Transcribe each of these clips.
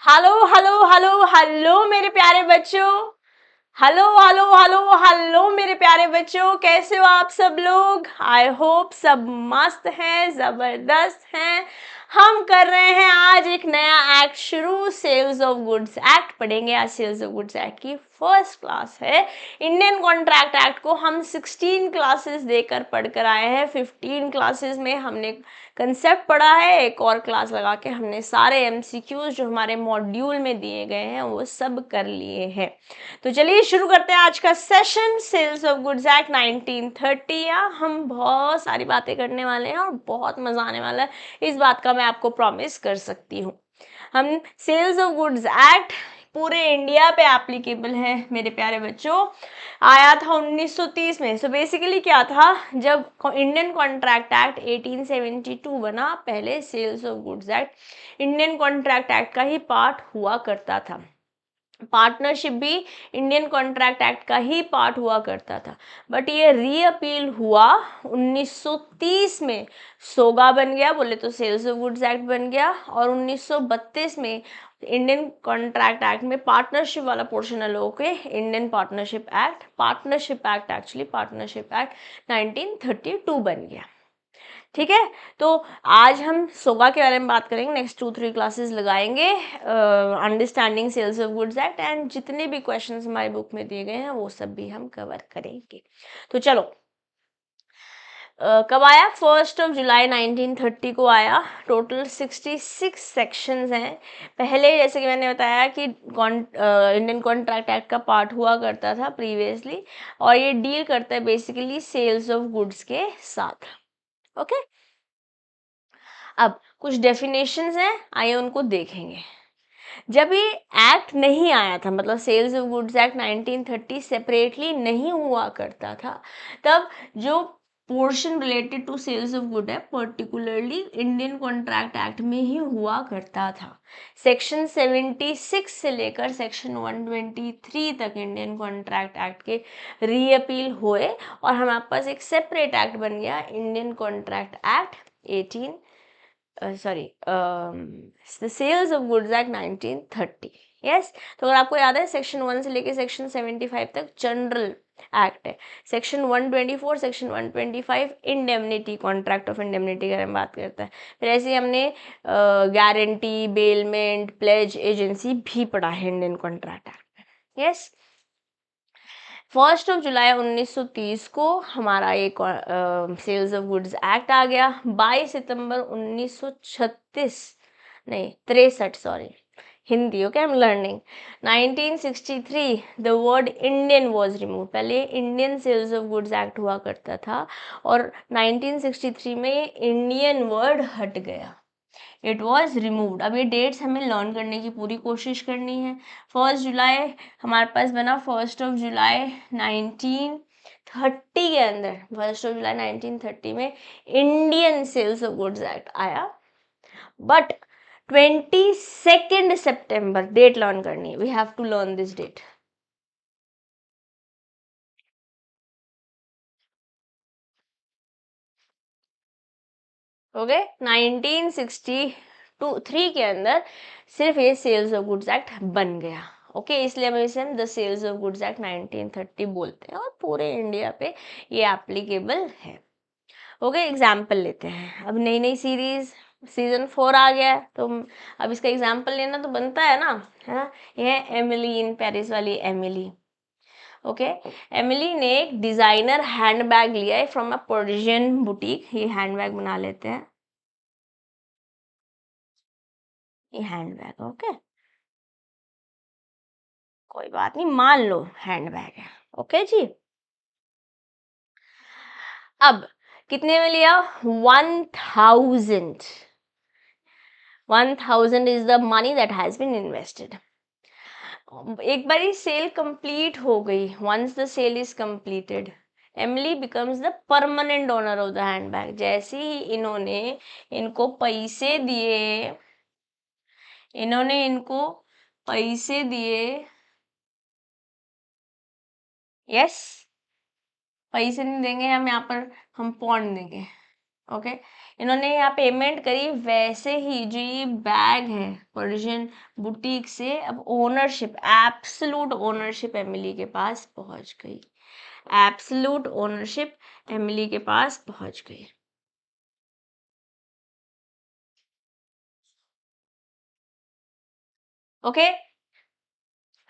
Hello hello hello hello मेरे प्यारे बच्चों। हेलो हेलो हेलो हेलो मेरे प्यारे बच्चों, कैसे हो आप सब लोग? आई होप सब मस्त हैं, जबरदस्त हैं। हम कर रहे हैं आज एक नया एक्ट शुरू, सेल्स ऑफ गुड्स एक्ट पढ़ेंगे। आज सेल्स ऑफ गुड्स एक्ट की फर्स्ट क्लास है। इंडियन कॉन्ट्रैक्ट एक्ट को हम 16 क्लासेस देकर पढ़कर आए हैं। 15 क्लासेस में हमने कंसेप्ट पढ़ा है, एक और क्लास लगा के हमने सारे एमसीक्यूज जो हमारे मॉड्यूल में दिए गए हैं वो सब कर लिए हैं। तो चलिए शुरू करते हैं आज का session, sales of goods act 1930। या हम बहुत सारी बातें करने वाले हैं और बहुत मजा आने वाला है, इस बात का मैं आपको प्रॉमिस कर सकती हूँ। हम सेल्स ऑफ गुड्स एक्ट पूरे इंडिया पे एप्लीकेबल है मेरे प्यारे बच्चों। आया था 1930 में। सो बेसिकली क्या था, जब इंडियन कॉन्ट्रैक्ट एक्ट 1872 बना, पहले sales of goods act Indian contract act का ही पार्ट हुआ करता था। पार्टनरशिप भी इंडियन कॉन्ट्रैक्ट एक्ट का ही पार्ट हुआ करता था, बट ये रीअपील हुआ 1930 में। सोगा बन गया, बोले तो सेल्स ऑफ गुड्स एक्ट बन गया। और 1932 में इंडियन कॉन्ट्रैक्ट एक्ट में पार्टनरशिप वाला पोर्शन अलग होके Indian partnership act actually partnership act 1932 बन गया। ठीक है, तो आज हम सोगा के बारे में बात करेंगे। नेक्स्ट 2-3 क्लासेस लगाएंगे understanding sales of goods act, and जितने भी क्वेश्चंस हमारी बुक में दिए गए हैं वो सब भी हम कवर करेंगे। तो चलो, कब आया? 1 जुलाई 1930 को आया। टोटल 66 सेक्शंस हैं। पहले जैसे कि मैंने बताया कि इंडियन कॉन्ट्रैक्ट एक्ट का पार्ट हुआ करता था प्रीवियसली, और ये डील करता है बेसिकली सेल्स ऑफ गुड्स के साथ। ओके, अब कुछ डेफिनेशंस हैं, आइए उनको देखेंगे। जब ये एक्ट नहीं आया था, मतलब sales of goods act 1930 separately नहीं हुआ करता था, तब जो portion related to sales of good है पर्टिकुलरली इंडियन कॉन्ट्रैक्ट एक्ट में ही हुआ करता था। सेक्शन 76 से लेकर सेक्शन 123 तक इंडियन कॉन्ट्रैक्ट एक्ट के रीअपील हुए और हमारे पास एक सेपरेट एक्ट बन गया, Indian contract act 18 the sales of goods act 1930। Yes, तो अगर आपको याद है सेक्शन 1 से लेके सेक्शन 75 तक जनरल एक्ट है। Section 124, section 125 indemnity, contract of indemnity के बारे में बात करता है। फिर ऐसे ही हमने गारंटी, बेलमेंट, प्लेज, एजेंसी भी पढ़ा है इंडियन कॉन्ट्रैक्ट एक्ट में। यस, 1 जुलाई 1930 को हमारा एक सेल्स ऑफ गुड्स एक्ट आ गया। 22 सितंबर 1936, नहीं 63, sorry Hindi, okay, I am learning. 1963 the word Indian was remove. पहले Indian sales of goods act हुआ करता था और 1963 में इंडियन वर्ड हट गया, इट वॉज रिमूव्ड। अब ये डेट्स हमें लर्न करने की पूरी कोशिश करनी है। 1 जुलाई हमारे पास बना 1 जुलाई 1930 के अंदर, 1 जुलाई 1930 में Indian sales of goods act आया। बट 22 सितंबर डेट लर्न करनी है, we have to learn this date. Okay, 1963 के अंदर सिर्फ ये सेल्स ऑफ गुड्स एक्ट बन गया। ओके, इसलिए हम इसे the sales of goods act 1930 बोलते हैं और पूरे इंडिया पे ये एप्लीकेबल है। ओके, एग्जाम्पल लेते हैं। अब नई नई सीरीज सीजन 4 आ गया है, तो अब इसका एग्जाम्पल लेना तो बनता है ना, है ना। ये है एमिली इन पेरिस वाली एमिली। ओके, एमिली ने एक डिजाइनर हैंडबैग लिया है फ्रॉम अ पर्शियन बुटीक। ये हैंडबैग बना लेते हैं, ये हैंडबैग। ओके, कोई बात नहीं, मान लो हैंडबैग है। ओके जी, अब कितने में लिया? 1000। 1000 is the money that has been invested. एक बारी सेल कंप्लीट हो गई, once the sale is completed, Emily becomes the permanent owner of the handbag. जैसे ही इन्होंने इनको पैसे दिए, इन्होंने इनको पैसे दिए, यस, पैसे नहीं देंगे हम यहाँ पर, हम पौंड देंगे। ओके, इन्होंने यहाँ पेमेंट करी, वैसे ही जो ये बैग है पर्शियन बुटीक से अब ओनरशिप, एब्सोल्यूट ओनरशिप एमिली के पास पहुंच गई, एब्सोल्यूट ओनरशिप एमिली के पास पहुंच गई। Okay,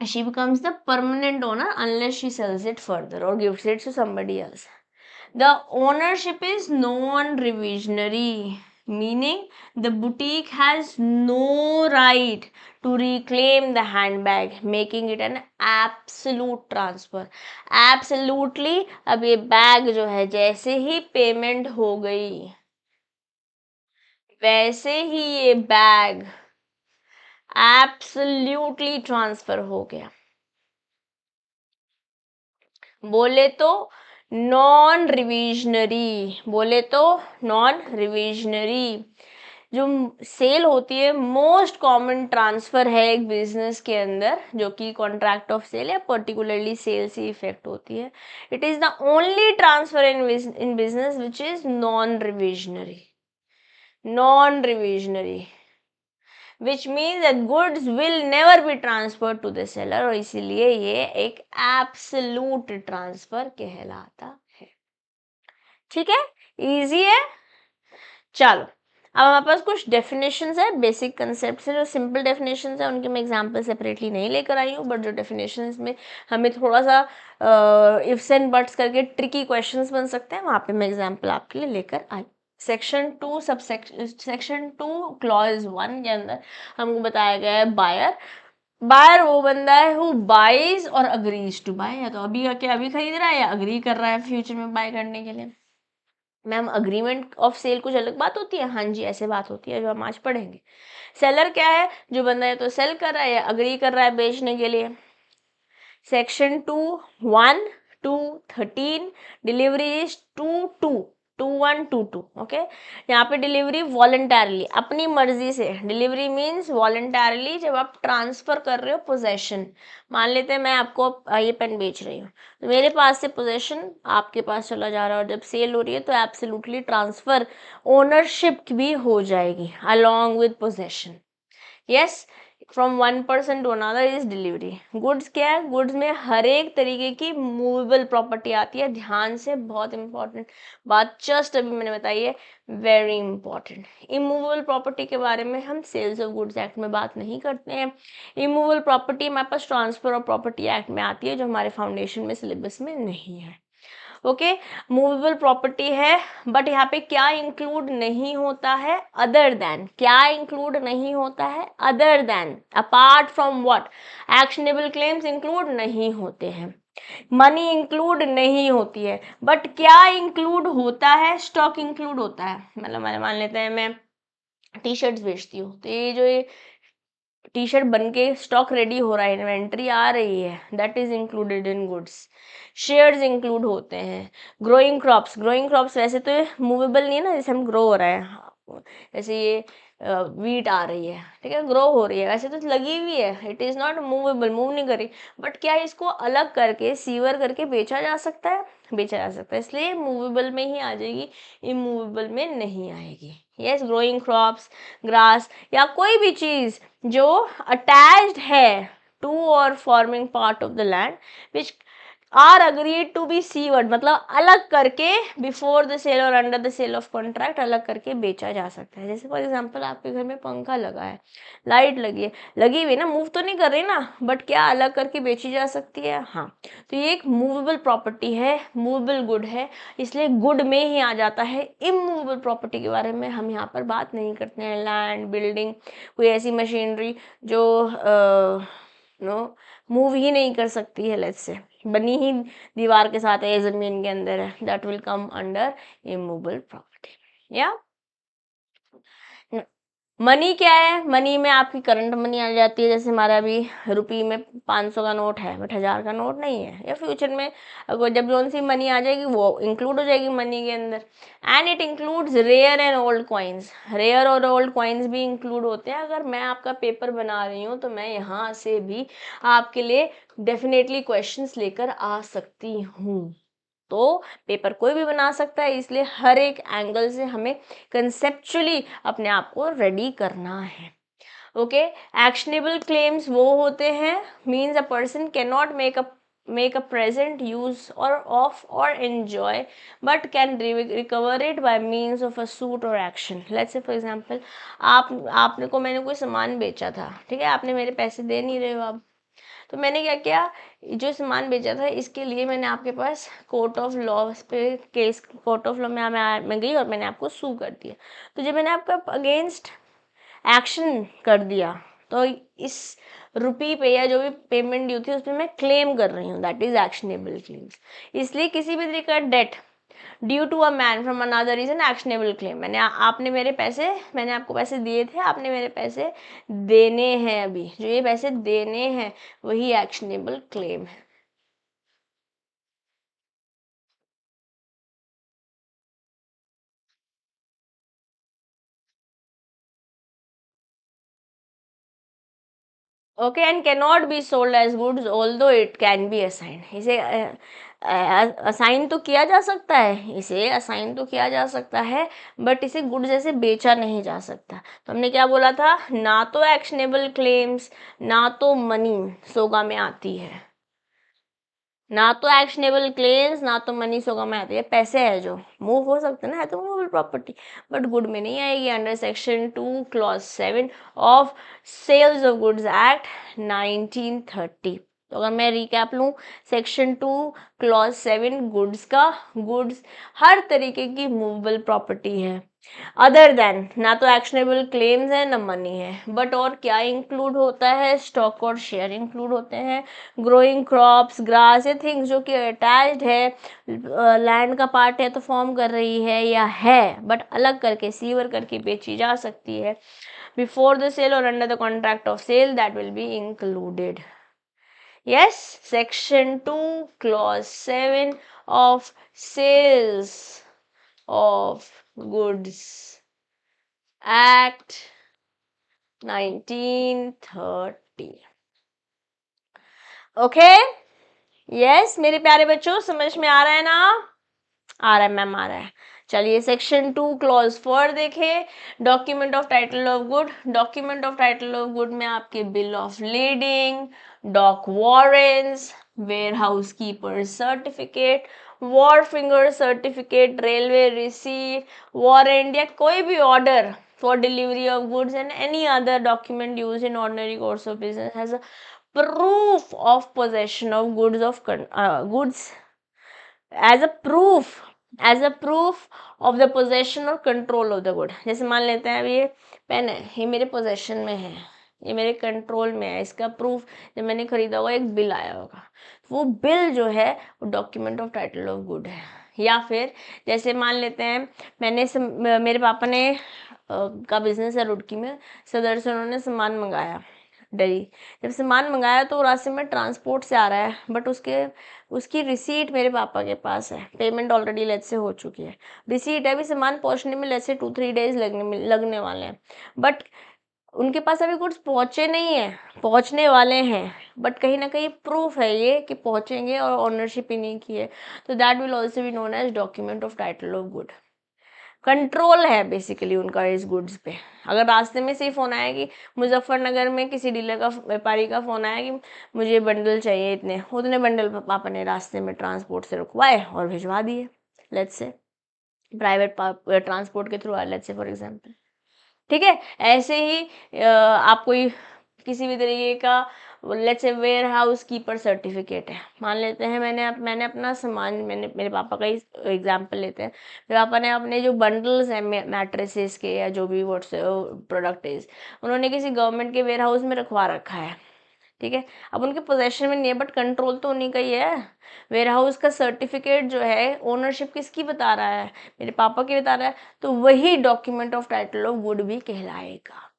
she becomes the permanent owner unless she sells it further or gives it to somebody else. The ownership is non-revisionary, meaning the boutique has no right to reclaim the handbag, making it an absolute transfer. Absolutely, अब ये bag जो है जैसे ही payment हो गई, वैसे ही ये bag absolutely transfer हो गया। बोले तो नॉन रिविजनरी, बोले तो नॉन रिविजनरी। जो सेल होती है मोस्ट कॉमन ट्रांसफर है एक बिजनेस के अंदर, जो कि कॉन्ट्रैक्ट ऑफ सेल या पर्टिकुलरली सेल से इफेक्ट होती है। It is the only transfer in business which is non revisionary, non revisionary, which means that goods will never be transferred to the seller, और इसीलिए ये एक एब्सोल्यूट ट्रांसफर कहलाता है। ठीक है, इजी है। चलो, अब हमारे पास कुछ डेफिनेशंस है, बेसिक कंसेप्ट है, जो सिंपल डेफिनेशंस है उनके मैं एग्जांपल सेपरेटली नहीं लेकर आई हूँ, बट जो डेफिनेशंस में हमें थोड़ा सा इफ्स एंड बट्स करके ट्रिकी क्वेश्चंस बन सकते हैं, वहाँ पे मैं एग्जांपल आपके लिए लेकर आई। सेक्शन 2 सेक्शन 2 क्लॉज 1 के अंदर हमको बताया गया है बायर। बायर वो बंदा है हु बाइज और अग्रीज टू बाय, या तो अभी आके अभी खरीद रहा है या अग्री कर रहा है फ्यूचर में बाय करने के लिए। मैम अग्रीमेंट ऑफ सेल कुछ अलग बात होती है, हाँ जी ऐसे बात होती है जो हम आज पढ़ेंगे। सेलर क्या है, जो बंदा है तो सेल कर रहा है या अग्री कर रहा है बेचने के लिए। Section 2(1) to 13 delivery is 2(1) to 2 okay. यहाँ पे डिलीवरी वॉलंटरली, अपनी मर्जी से, डिलीवरी मीन्स वॉलंटरली, जब आप ट्रांसफर कर रहे हो पोजेशन। मान लेते हैं मैं आपको ये पेन बेच रही हूँ, तो मेरे पास से पोजेशन आपके पास चला जा रहा है, और जब सेल हो रही है तो एब्सोल्युटली ट्रांसफर, ओनरशिप भी हो जाएगी along with possession. Yes, from one person to another is delivery. Goods क्या है, गुड्स में हर एक तरीके की मूवेबल प्रॉपर्टी आती है। ध्यान से, बहुत इंपॉर्टेंट बात जस्ट अभी मैंने बताई है, वेरी इंपॉर्टेंट। इमूवेबल प्रॉपर्टी के बारे में हम सेल्स ऑफ गुड्स एक्ट में बात नहीं करते हैं। इमूवेबल प्रॉपर्टी हमारे पास ट्रांसफर ऑफ प्रॉपर्टी एक्ट में आती है, जो हमारे फाउंडेशन में सिलेबस में नहीं है। ओके, मूवेबल प्रॉपर्टी है, बट यहाँ पे क्या इंक्लूड नहीं होता है, अदर देन। क्या इंक्लूड नहीं होता है, other then, apart from what, actionable claims include नहीं होते हैं, मनी इंक्लूड नहीं होती है, बट क्या इंक्लूड होता है, स्टॉक इंक्लूड होता है। मतलब मान लेते हैं मैं टी शर्ट्स बेचती हूँ, तो ये जो ये टी शर्ट बन के स्टॉक रेडी हो रहा है, इन्वेंट्री आ रही है, that is included in goods. Shares include होते हैं। ग्रोइंग क्रॉप्स, ग्रोइंग क्रॉप्स वैसे तो मूवेबल नहीं है ना, जैसे हम ग्रो हो रहा है, जैसे ये वीट आ रही है, ठीक है, ग्रो हो रही है, वैसे तो लगी हुई है, it is not movable, move नहीं करी, बट क्या इसको अलग करके सीवर करके बेचा जा सकता है, बेचा जा सकता है, इसलिए मूवेबल में ही आ जाएगी, इमूवेबल में नहीं आएगी। यस, ग्रोइंग क्रॉप्स, ग्रास, या कोई भी चीज़ जो अटैच्ड है टू और forming part of the land which are agreed to be severed, मतलब अलग करके बिफोर द सेल और under the sale of contract अलग करके बेचा जा सकता है। जैसे फॉर एग्जांपल आपके घर में पंखा लगा है, लाइट लगी है, लगी हुई ना, मूव तो नहीं कर रही ना, बट क्या अलग करके बेची जा सकती है, हाँ। तो ये एक मूवेबल प्रॉपर्टी है, मूवेबल गुड है, इसलिए गुड में ही आ जाता है। इमूवेबल प्रॉपर्टी के बारे में हम यहाँ पर बात नहीं करते हैं। लैंड, बिल्डिंग, कोई ऐसी मशीनरी जो नो मूव ही नहीं कर सकती है, लेट्स से बनी ही दीवार के साथ है, जमीन के अंदर है, that will come under immovable property. या मनी क्या है, मनी में आपकी करंट मनी आ जाती है, जैसे हमारा अभी रुपये में 500 का नोट है, बट 1000 का नोट नहीं है, या फ्यूचर में अगर जब जोन सी मनी आ जाएगी वो इंक्लूड हो जाएगी मनी के अंदर। And it includes rare and old coins, rare और ओल्ड कॉइन्स भी इंक्लूड होते हैं। अगर मैं आपका पेपर बना रही हूँ तो मैं यहाँ से भी आपके लिए डेफिनेटली क्वेश्चंस लेकर आ सकती हूँ। तो पेपर कोई भी बना सकता है, इसलिए हर एक एंगल से हमें कंसेप्चुअली अपने आप को रेडी करना है। ओके, एक्शनेबल क्लेम्स वो होते हैं, means a person can not make a present use or of or enjoy but can recover it by means of a suit or action. Let's say for example, आपने को मैंने कोई सामान बेचा था, ठीक है, आपने मेरे पैसे दे नहीं रहे हो आप, तो मैंने क्या किया, जो सामान बेचा था इसके लिए मैंने आपके पास कोर्ट ऑफ लॉ पे केस, कोर्ट ऑफ लॉ में मैं गई और मैंने आपको सू कर दिया। तो जब मैंने आपका अगेंस्ट एक्शन कर दिया, तो इस रुपी पे या जो भी पेमेंट ड्यू थी उस पर मैं क्लेम कर रही हूँ, दैट इज एक्शनेबल क्लेम्स। इसलिए किसी भी तरीके का debt due to a man from another is an actionable claim. आपने मेरे पैसे, मैंने आपको पैसे दिए थे, आपने मेरे पैसे देने हैं, अभी जो ये पैसे देने हैं वही एक्शनेबल क्लेम है। Okay, and can not be sold as goods although it can be assign. इसे असाइन तो किया जा सकता है, इसे असाइन तो किया जा सकता है, बट इसे गुड्स जैसे बेचा नहीं जा सकता। तो हमने क्या बोला था, ना तो एक्शनेबल क्लेम्स ना तो मनी सोगा में आती है, ना तो एक्शनेबल क्लेम्स ना तो मनी सोगा में आती है। पैसे है जो मूव हो सकते हैं ना, है तो मूवेबल प्रॉपर्टी, बट गुड में नहीं आएगी under section 2 clause 7 of sales of goods act 1930। तो अगर मैं रिकैप लूँ, सेक्शन 2 क्लॉज 7 गुड्स का, गुड्स हर तरीके की मूवेबल प्रॉपर्टी है, अदर देन ना तो एक्शनेबल क्लेम्स है ना मनी है, बट और क्या इंक्लूड होता है, स्टॉक और शेयर इंक्लूड होते हैं, ग्रोइंग क्रॉप्स, ग्रास या थिंग्स जो कि अटैच्ड है, लैंड का पार्ट है तो फॉर्म कर रही है या है बट अलग करके सीवर करके बेची जा सकती है, बिफोर द सेल और under the contract of sale, that will be included. Yes, section 2 clause 7 of sales of goods act 1930। Okay, yes मेरे प्यारे बच्चों, समझ में आ रहा है ना? आ रहा है मैम, आ रहा है। चलिए सेक्शन 2 क्लॉज 4 देखें, document of title of good. Document of title of good में आपके bill of lading, dock warrants, warehouse keeper certificate, wharfinger certificate, railway receipt, warrant या कोई भी order for delivery of goods and any other document use in ordinary course of business has a proof of possession of goods of goods as a proof, as a proof of the possession or control of the good। जैसे मान लेते हैं अभी ये pen है, ये मेरे possession में है, ये मेरे कंट्रोल में है, इसका प्रूफ जब मैंने खरीदा होगा एक बिल आया होगा, वो बिल जो है वो document of title of good है। या फिर जैसे मान लेते हैं मेरे पापा ने का बिजनेस है रुड़की में, सदर से उन्होंने सामान मंगाया दिल्ली, जब सामान मंगाया तो रास्ते में ट्रांसपोर्ट से आ रहा है, बट उसकी रिसीट मेरे पापा के पास है, पेमेंट ऑलरेडी लेट से हो चुकी है, रिसीट है, अभी सामान पहुंचने में लेट से 2-3 डेज लगने वाले हैं, बट उनके पास अभी गुड्स पहुंचे नहीं है, पहुंचने वाले हैं, बट कहीं ना कहीं प्रूफ है ये कि पहुंचेंगे और ऑनरशिप ही नहीं की है, तो that will also be known as document of title of good. Control है बेसिकली उनका इस गुड्स पे। अगर रास्ते में से ही फ़ोन आया कि मुजफ्फरनगर में किसी डीलर का, व्यापारी का फ़ोन आया कि मुझे बंडल चाहिए, इतने उतने बंडल पापा ने रास्ते में ट्रांसपोर्ट से रुकवाए और भिजवा दिए, लेट्स से प्राइवेट ट्रांसपोर्ट के through, let's say for example. ठीक है, ऐसे ही आप कोई किसी भी तरीके का let's say ware house keeper certificate है, मान लेते हैं मैंने अपना सामान, मैंने मेरे पापा का ही एग्जांपल लेते हैं, मेरे पापा ने अपने जो बंडल्स हैं मैट्रेसेस के या जो भी व्हाट्स प्रोडक्ट इज, उन्होंने किसी गवर्नमेंट के वेयर हाउस में रखवा रखा है, ठीक है, अब उनके पोजेशन में नहीं है बट कंट्रोल तो उन्हीं का ही है। वेयर हाउस का सर्टिफिकेट जो है ओनरशिप किसकी बता रहा है, मेरे पापा की बता रहा है, तो वही document of title of good भी कहलाएगा।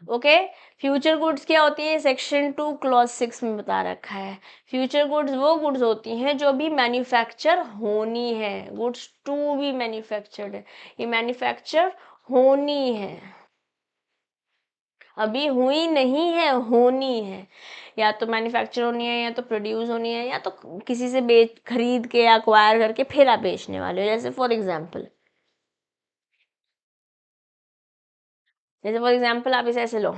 ओके, फ्यूचर गुड्स क्या होती है, सेक्शन 2 क्लॉज 6 में बता रखा है। फ्यूचर गुड्स वो गुड्स होती हैं जो अभी मैन्युफैक्चर होनी है, गुड्स टू बी मैन्युफैक्चर्ड है, ये मैन्युफैक्चर होनी है। अभी हुई नहीं है, होनी है। या तो मैन्युफैक्चर होनी है, या तो प्रोड्यूस होनी है, या तो किसी से बेच खरीद के या एक्वायर करके फिर आप बेचने वाले हो। जैसे फॉर एग्जाम्पल आप इसे ऐसे लो,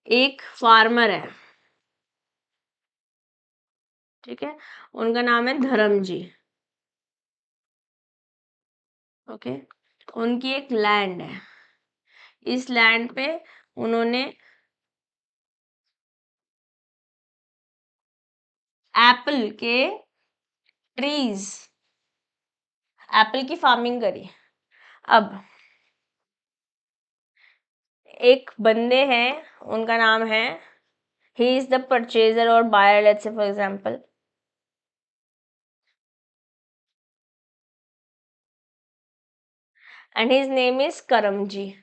एक फार्मर है, ठीक है, उनका नाम है धर्म जी। ओके, उनकी एक लैंड है, इस लैंड पे उन्होंने एप्पल के ट्रीज, एप्पल की फार्मिंग करी। अब एक बंदे हैं, उनका नाम है, ही इज द परचेजर और buyer, let's say for example, and his name is Karam ji.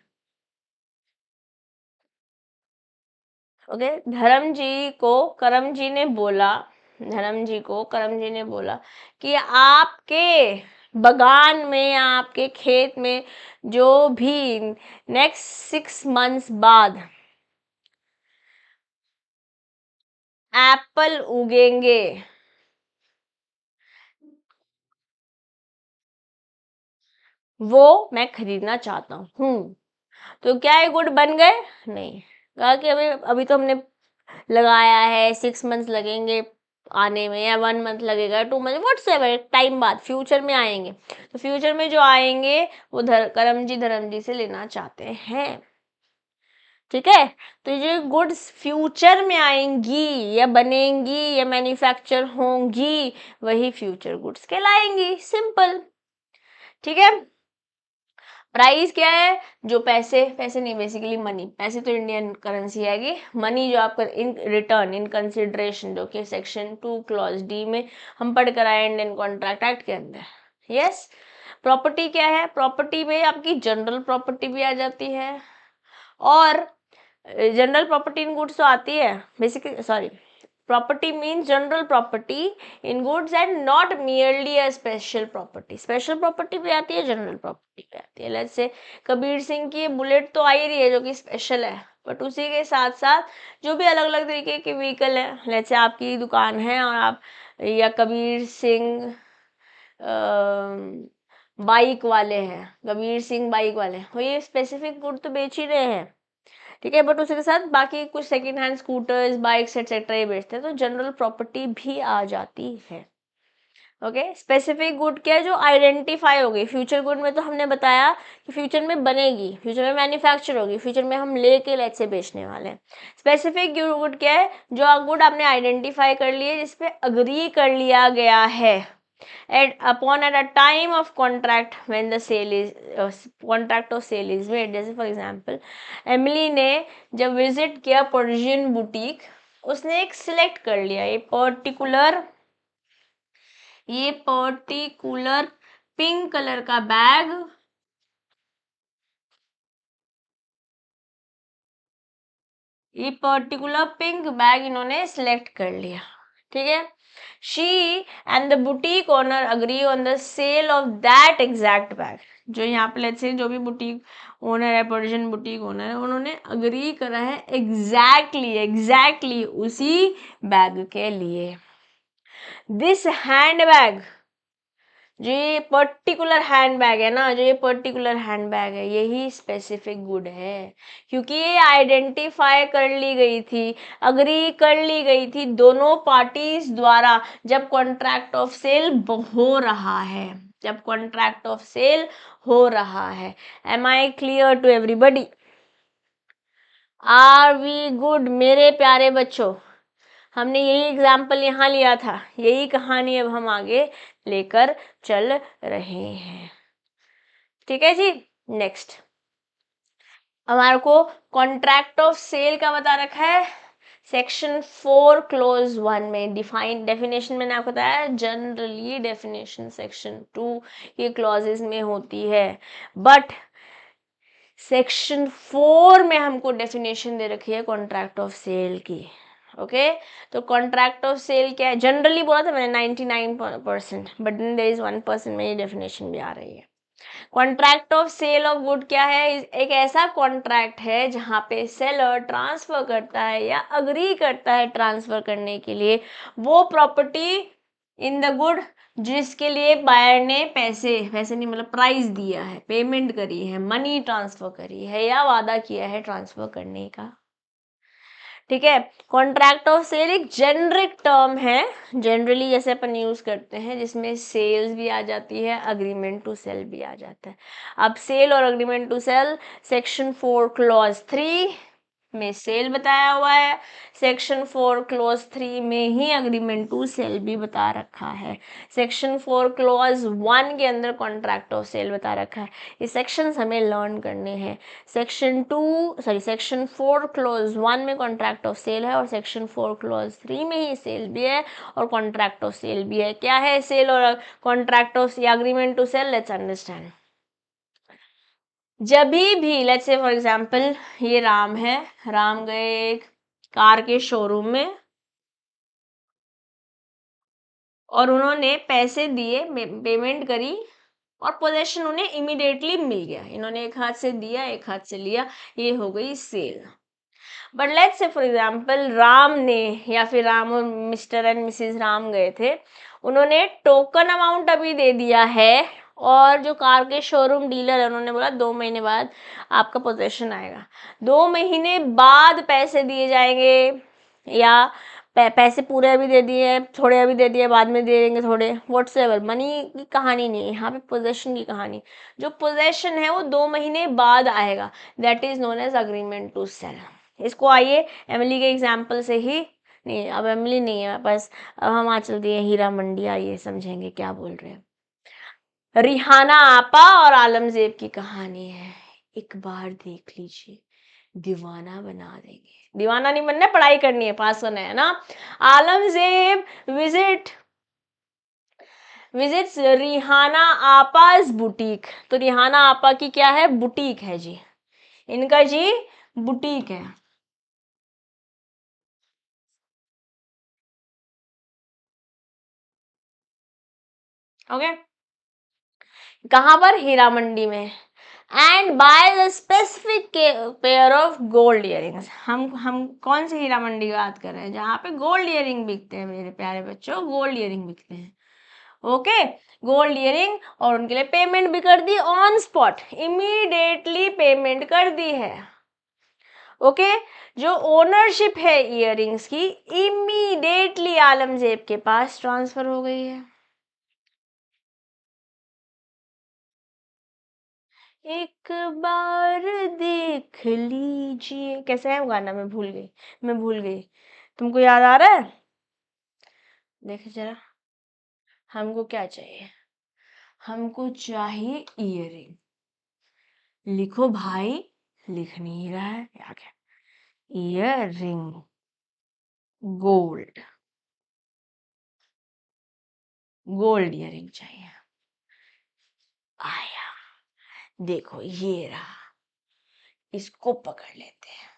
Okay, करम जी ने बोला कि आपके बगान में, आपके खेत में जो भी नेक्स्ट 6 मंथ्स बाद एप्पल उगेंगे, वो मैं खरीदना चाहता हूँ। तो क्या ये गुड बन गए? नहीं, कहा कि अभी अभी तो हमने लगाया है, 6 मंथ्स लगेंगे आने में, या 1 मंथ लगेगा, 2 मंथ, व्हाट्स एवर टाइम बाद फ्यूचर में आएंगे। तो फ्यूचर में जो आएंगे वो धर्म जी से लेना चाहते हैं। ठीक है, तो ये गुड्स फ्यूचर में आएंगी या बनेंगी या मैन्युफैक्चर होंगी, वही फ्यूचर गुड्स कहलाएंगी। सिंपल। ठीक है, प्राइस क्या है? जो पैसे, पैसे नहीं, बेसिकली मनी, पैसे तो इंडियन करेंसी आएगी। मनी जो आपका इन रिटर्न, इन कंसिडरेशन, जो कि सेक्शन 2 क्लॉज डी में हम पढ़ कर आए इंडियन कॉन्ट्रैक्ट एक्ट के अंदर। यस। प्रॉपर्टी क्या है? प्रॉपर्टी में आपकी जनरल प्रॉपर्टी भी आ जाती है, और जनरल प्रॉपर्टी इन गुड्स तो आती है basically, sorry, property means general property in goods and not merely a special property. Special property भी आती है, जनरल प्रॉपर्टी भी आती है। लेट्स से कबीर सिंह की बुलेट तो आ ही रही है जो कि स्पेशल है, बट उसी के साथ साथ जो भी अलग अलग तरीके के व्हीकल है, लेट्स से आपकी दुकान है और आप, या कबीर सिंह बाइक वाले हैं, कबीर सिंह बाइक वाले, वो ये स्पेसिफिक गुड तो बेच ही रहे हैं। ठीक है, बट उसके साथ बाकी कुछ second hand scooters, bikes etcetera ये बेचते हैं, तो जनरल प्रॉपर्टी भी आ जाती है। ओके, स्पेसिफिक गुड क्या है? जो आइडेंटिफाई होगी। फ्यूचर गुड में तो हमने बताया कि फ्यूचर में बनेगी, फ्यूचर में मैन्युफैक्चर होगी, फ्यूचर में हम लेके लेट से बेचने वाले हैं। स्पेसिफिक गुड क्या है? जो गुड आपने आइडेंटिफाई कर लिए, जिसपे अग्री कर लिया गया है at a time of contract when the sale is contract of sale is made। जैसे फॉर एग्जांपल, एमिली ने जब विजिट किया पर्शियन बुटीक, उसने एक सिलेक्ट कर लिया, ये पर्टिकुलर पिंक कलर का बैग, ये पर्टिकुलर पिंक बैग इन्होंने सिलेक्ट कर लिया। ठीक है, she and the boutique owner agree on the sale of that exact bag. जो यहाँ पे लेट्स से जो भी बुटीक ओनर है, पर्शियन बुटीक ओनर है, उन्होंने अग्री करा है एग्जैक्टली उसी बैग के लिए। दिस हैंड बैग, जो ये पर्टिकुलर हैंडबैग है ना, जो ये पर्टिकुलर हैंडबैग है, यही स्पेसिफिक गुड है, क्योंकि ये आइडेंटिफाई कर ली गई थी, अग्री कर ली गई थी दोनों पार्टीज द्वारा, जब कॉन्ट्रैक्ट ऑफ सेल हो रहा है, जब कॉन्ट्रैक्ट ऑफ सेल हो रहा है। Am I clear to everybody? Are we good मेरे प्यारे बच्चों? हमने यही एग्जाम्पल यहाँ लिया था, यही कहानी अब हम आगे लेकर चल रहे हैं। ठीक है जी, नेक्स्ट हमारे को कॉन्ट्रैक्ट ऑफ सेल का बता रखा है सेक्शन 4 क्लोज 1 में। डेफिनेशन मैंने आपको बताया, जनरली डेफिनेशन सेक्शन 2 ये क्लॉजेस में होती है, बट सेक्शन 4 में हमको डेफिनेशन दे रखी है कॉन्ट्रैक्ट ऑफ सेल की। ओके, तो कॉन्ट्रैक्ट ऑफ सेल क्या है? जनरली बोला था मैंने 99%, बट देयर इज 1% में ये डेफिनेशन भी आ रही है। Contract of sale of good क्या है? एक ऐसा कॉन्ट्रैक्ट है जहां पे सेलर ट्रांसफर करता है या अग्री करता है ट्रांसफर करने के लिए वो प्रॉपर्टी इन द गुड जिसके लिए बायर ने पैसे नहीं मतलब प्राइस दिया है, पेमेंट करी है, मनी ट्रांसफर करी है या वादा किया है ट्रांसफर करने का। ठीक है, कॉन्ट्रैक्ट ऑफ सेल एक जेनरिक टर्म है, जनरली जैसे अपन यूज करते हैं, जिसमें सेल्स भी आ जाती है, अग्रीमेंट टू सेल भी आ जाता है। अब सेल और agreement to sale section 4 clause 3 में सेल बताया हुआ है, सेक्शन 4 क्लॉज 3 में ही अग्रीमेंट टू सेल भी बता रखा है। सेक्शन 4 क्लॉज 1 के अंदर कॉन्ट्रैक्ट ऑफ सेल बता रखा है। ये सेक्शंस हमें लर्न करने हैं। सेक्शन 4 क्लॉज 1 में कॉन्ट्रैक्ट ऑफ सेल है और सेक्शन 4 क्लॉज 3 में ही सेल भी है और कॉन्ट्रैक्ट ऑफ सेल भी है। क्या है सेल और contract of agreement to sale? Let's understand. जब भी लेट्स से फॉर एग्जांपल ये राम है, राम गए एक कार के शोरूम में और उन्होंने पैसे दिए, पेमेंट करी और पोजेशन उन्हें इमीडिएटली मिल गया। इन्होंने एक हाथ से दिया, एक हाथ से लिया, ये हो गई sale. But let's say for example Ram ने या फिर राम और मिस्टर एंड मिसेस राम गए थे, उन्होंने टोकन अमाउंट अभी दे दिया है और जो कार के शोरूम डीलर है उन्होंने बोला 2 महीने बाद आपका पोजेशन आएगा। 2 महीने बाद पैसे दिए जाएंगे या पैसे पूरे अभी दे दिए, थोड़े अभी दे दिए, बाद में दे देंगे थोड़े, व्हाट्सएवर। मनी की कहानी नहीं है यहाँ पे, पोजेशन की कहानी। जो पोजेशन है वो 2 महीने बाद आएगा, that is known as agreement to sale. इसको आइए एमिली के एग्जाम्पल से ही, नहीं अब एमिली नहीं है बस, अब हम आ चलते हैं हीरा मंडी, आइए समझेंगे क्या बोल रहे हैं। रिहाना आपा और आलमजेब की कहानी है। एक बार देख लीजिए, दीवाना बना देंगे। दीवाना नहीं बनना है, पढ़ाई करनी है, पास होना है ना। Alamzeb visits Rihanna आपाज boutique. तो रिहाना आपा की क्या है? बुटीक है जी, इनका जी बुटीक है। ओके, कहां पर? हीरा मंडी में। And by the specific pair of gold earrings. हम कौन सी हीरा मंडी की बात कर रहे हैं? जहां पे गोल्ड इयरिंग बिकते हैं मेरे प्यारे बच्चों, गोल्ड इयरिंग बिकते हैं। ओके, गोल्ड इयरिंग, और उनके लिए पेमेंट भी कर दी ऑन स्पॉट, इमीडिएटली पेमेंट कर दी है। ओके, जो ओनरशिप है इयरिंग्स की इमीडिएटली आलमजेब के पास ट्रांसफर हो गई है। एक बार देख लीजिए, कैसे है वो गाना? मैं भूल गई, तुमको याद आ रहा है? देखो जरा, हमको क्या चाहिए? हमको चाहिए इयरिंग। लिखो भाई, लिख नहीं रहा है, क्या क्या? इयरिंग, गोल्ड, गोल्ड इयरिंग चाहिए। आया, देखो ये रहा, इसको पकड़ लेते हैं।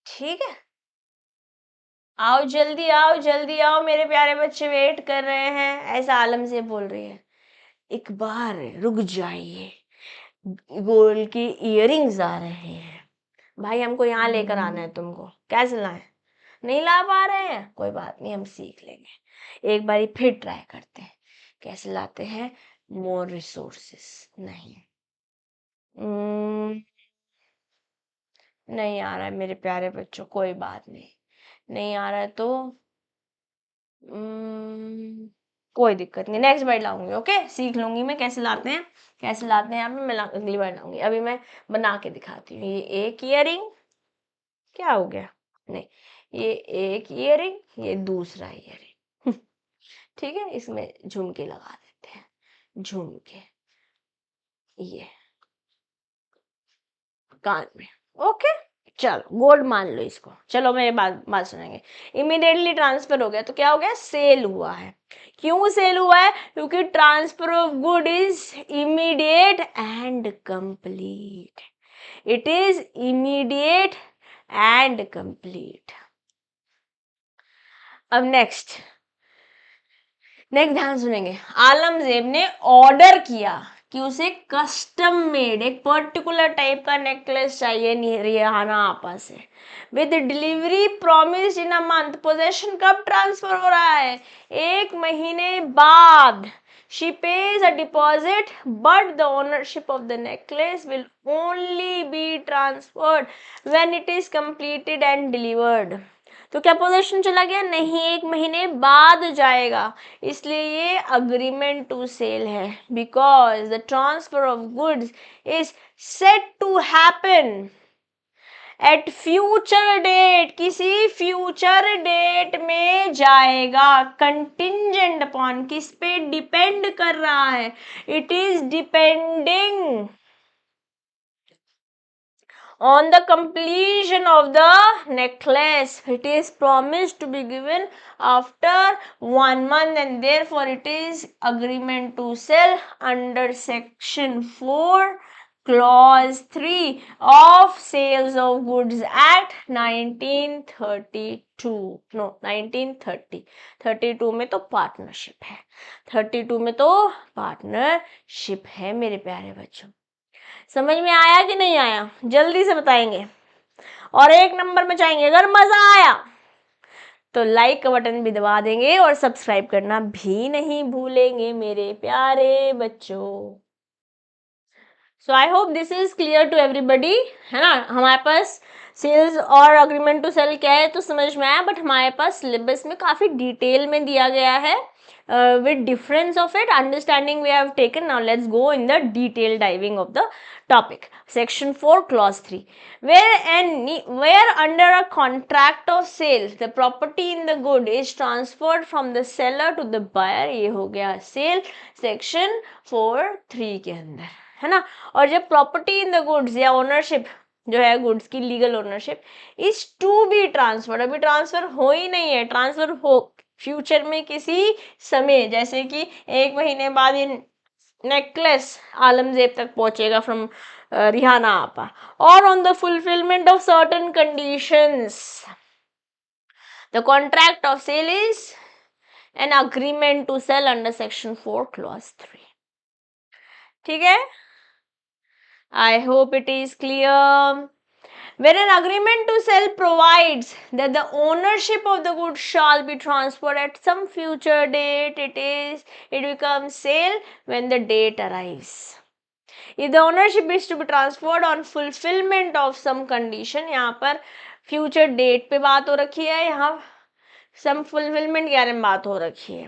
ठीक है, आओ जल्दी आओ, जल्दी आओ, मेरे प्यारे बच्चे वेट कर रहे हैं, ऐसा आलम से बोल रही है। एक बार रुक जाइए, गोल्ड की इयरिंग्स आ रहे हैं। भाई हमको यहाँ लेकर आना है, तुमको कैसे लाए? नहीं ला पा रहे हैं, कोई बात नहीं, हम सीख लेंगे। एक बारी फिर ट्राई करते हैं, कैसे लाते हैं मोर रिसोर्सेस। नहीं, नहीं आ रहा है मेरे प्यारे बच्चों, कोई बात नहीं, नहीं आ रहा है तो कोई दिक्कत नहीं, नेक्स्ट बार लाऊंगी। ओके, सीख लूंगी मैं कैसे लाते हैं, कैसे लाते हैं यहाँ पे, मैं अगली बार लाऊंगी। अभी मैं बना के दिखाती हूँ। ये एक इयरिंग, क्या हो गया? नहीं, ये एक इयरिंग, ये दूसरा इयरिंग। ठीक है, इसमें झुमके लगा देते हैं, झुमके ये कान में। ओके, चलो गोल्ड मान लो इसको। चलो मेरे बात बात सुनेंगे। इमीडिएटली ट्रांसफर हो गया, तो क्या हो गया? सेल हुआ है। क्यों सेल हुआ है? क्योंकि transfer of good is immediate and complete. It is immediate and complete. अब नेक्स्ट, नेक्स्ट ध्यान सुनेंगे, आलमजेब ने ऑर्डर किया कि उसे कस्टम मेड एक पर्टिकुलर टाइप का नेकलेस चाहिए रिहाना आपा से, with delivery promise in a month. Possession कब ट्रांसफर हो रहा है? 1 महीने बाद। She pays a deposit but the ownership of the necklace will only be transferred when it is completed and delivered। तो क्या पोजेशन चला गया? नहीं, 1 महीने बाद जाएगा, इसलिए ये अग्रीमेंट टू सेल है। Because the transfer of goods is set to happen at future date, किसी फ्यूचर डेट में जाएगा। कंटिंजेंट अपॉन, किस पे डिपेंड कर रहा है? It is depending on the completion of the necklace. It is promised to be given after 1 month and therefore it is agreement to sell under section 4 clause 3 of Sales of Goods Act 1932। No 1930। 32 में तो partnership है, 32 में तो partnership है मेरे प्यारे बच्चों। समझ में आया कि नहीं आया? जल्दी से बताएंगे और 1 नंबर में चाहेंगे। अगर मजा आया तो लाइक का बटन भी दबा देंगे और सब्सक्राइब करना भी नहीं भूलेंगे मेरे प्यारे बच्चों। So I hope this is clear to everybody, है ना। हमारे पास सेल्स और अग्रीमेंट टू सेल क्या है तो समझ में आया, बट हमारे पास सिलेबस में काफी डिटेल में दिया गया है with difference of it understanding we have taken. Now let's go in the detailed diving of the topic. Section 4 clause 3, where under a contract of sale the property in the good is transferred from the seller to the buyer। ये हो गया cell section 4(3) के अंदर, है ना। और जब property in the goods या ओनरशिप जो है गुड्स की legal ownership is to be transferred, अभी ट्रांसफर हो ही नहीं है, ट्रांसफर हो फ्यूचर में किसी समय, जैसे कि 1 महीने बाद ये नेकलेस आलमजेब तक पहुंचेगा फ्रॉम रिहाना आपा, और on the fulfilment of certain conditions the contract of sale is an agreement to sale under section 4 clause 3। ठीक है, I hope it is clear. When an agreement to sell provides that the ownership of the goods shall be transferred at some future date, it becomes sale when the date arrives. If the ownership is to be transferred on fulfillment of some condition, यहाँ पर future date पे बात हो रखी है, यहाँ some fulfillment के बारे में बात हो रखी है।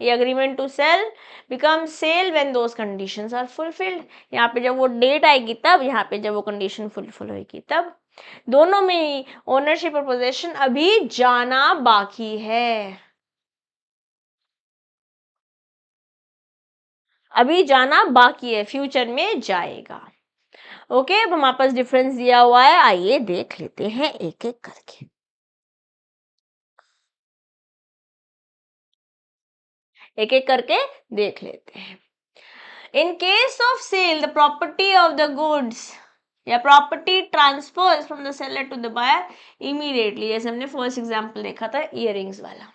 ये agreement to sell becomes sale when those conditions are fulfilled। यहाँ पे जब वो डेट आएगी तब, यहाँ पे जब वो कंडीशन फुलफिल होगी तब। दोनों में ही ओनरशिप और पोजेशन अभी जाना बाकी है, अभी जाना बाकी है, फ्यूचर में जाएगा। ओके, अब हमारे पास डिफरेंस दिया हुआ है, आइए देख लेते हैं एक एक करके। एक एक करके देख लेते हैं। In case of sale the property of the goods या property transfers from the seller to the buyer immediately, जैसे हमने फर्स्ट एग्जांपल देखा था इयररिंग्स वाला।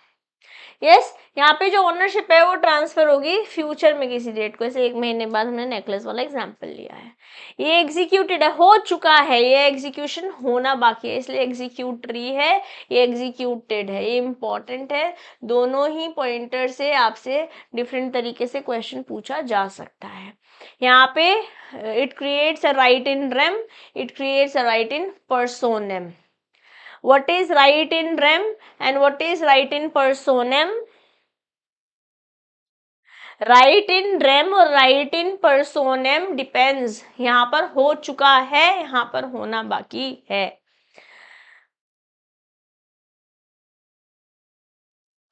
यस, यहाँ पे जो ओनरशिप है वो ट्रांसफर होगी फ्यूचर में किसी डेट को, जैसे 1 महीने बाद हमने नेकलेस वाला एग्जांपल लिया है। ये एग्जीक्यूटेड है, हो चुका है, ये एग्जीक्यूशन होना बाकी है, इसलिए एग्जीक्यूटरी है, ये एग्जीक्यूटेड है, ये इंपॉर्टेंट है। दोनों ही पॉइंटर से आपसे डिफरेंट तरीके से क्वेश्चन पूछा जा सकता है। यहाँ पे it creates a right in rem, it creates a right in personam. What is right in rem and what is right in personam? Right in rem और right in personam depends, यहाँ पर हो चुका है, यहाँ पर होना बाकी है।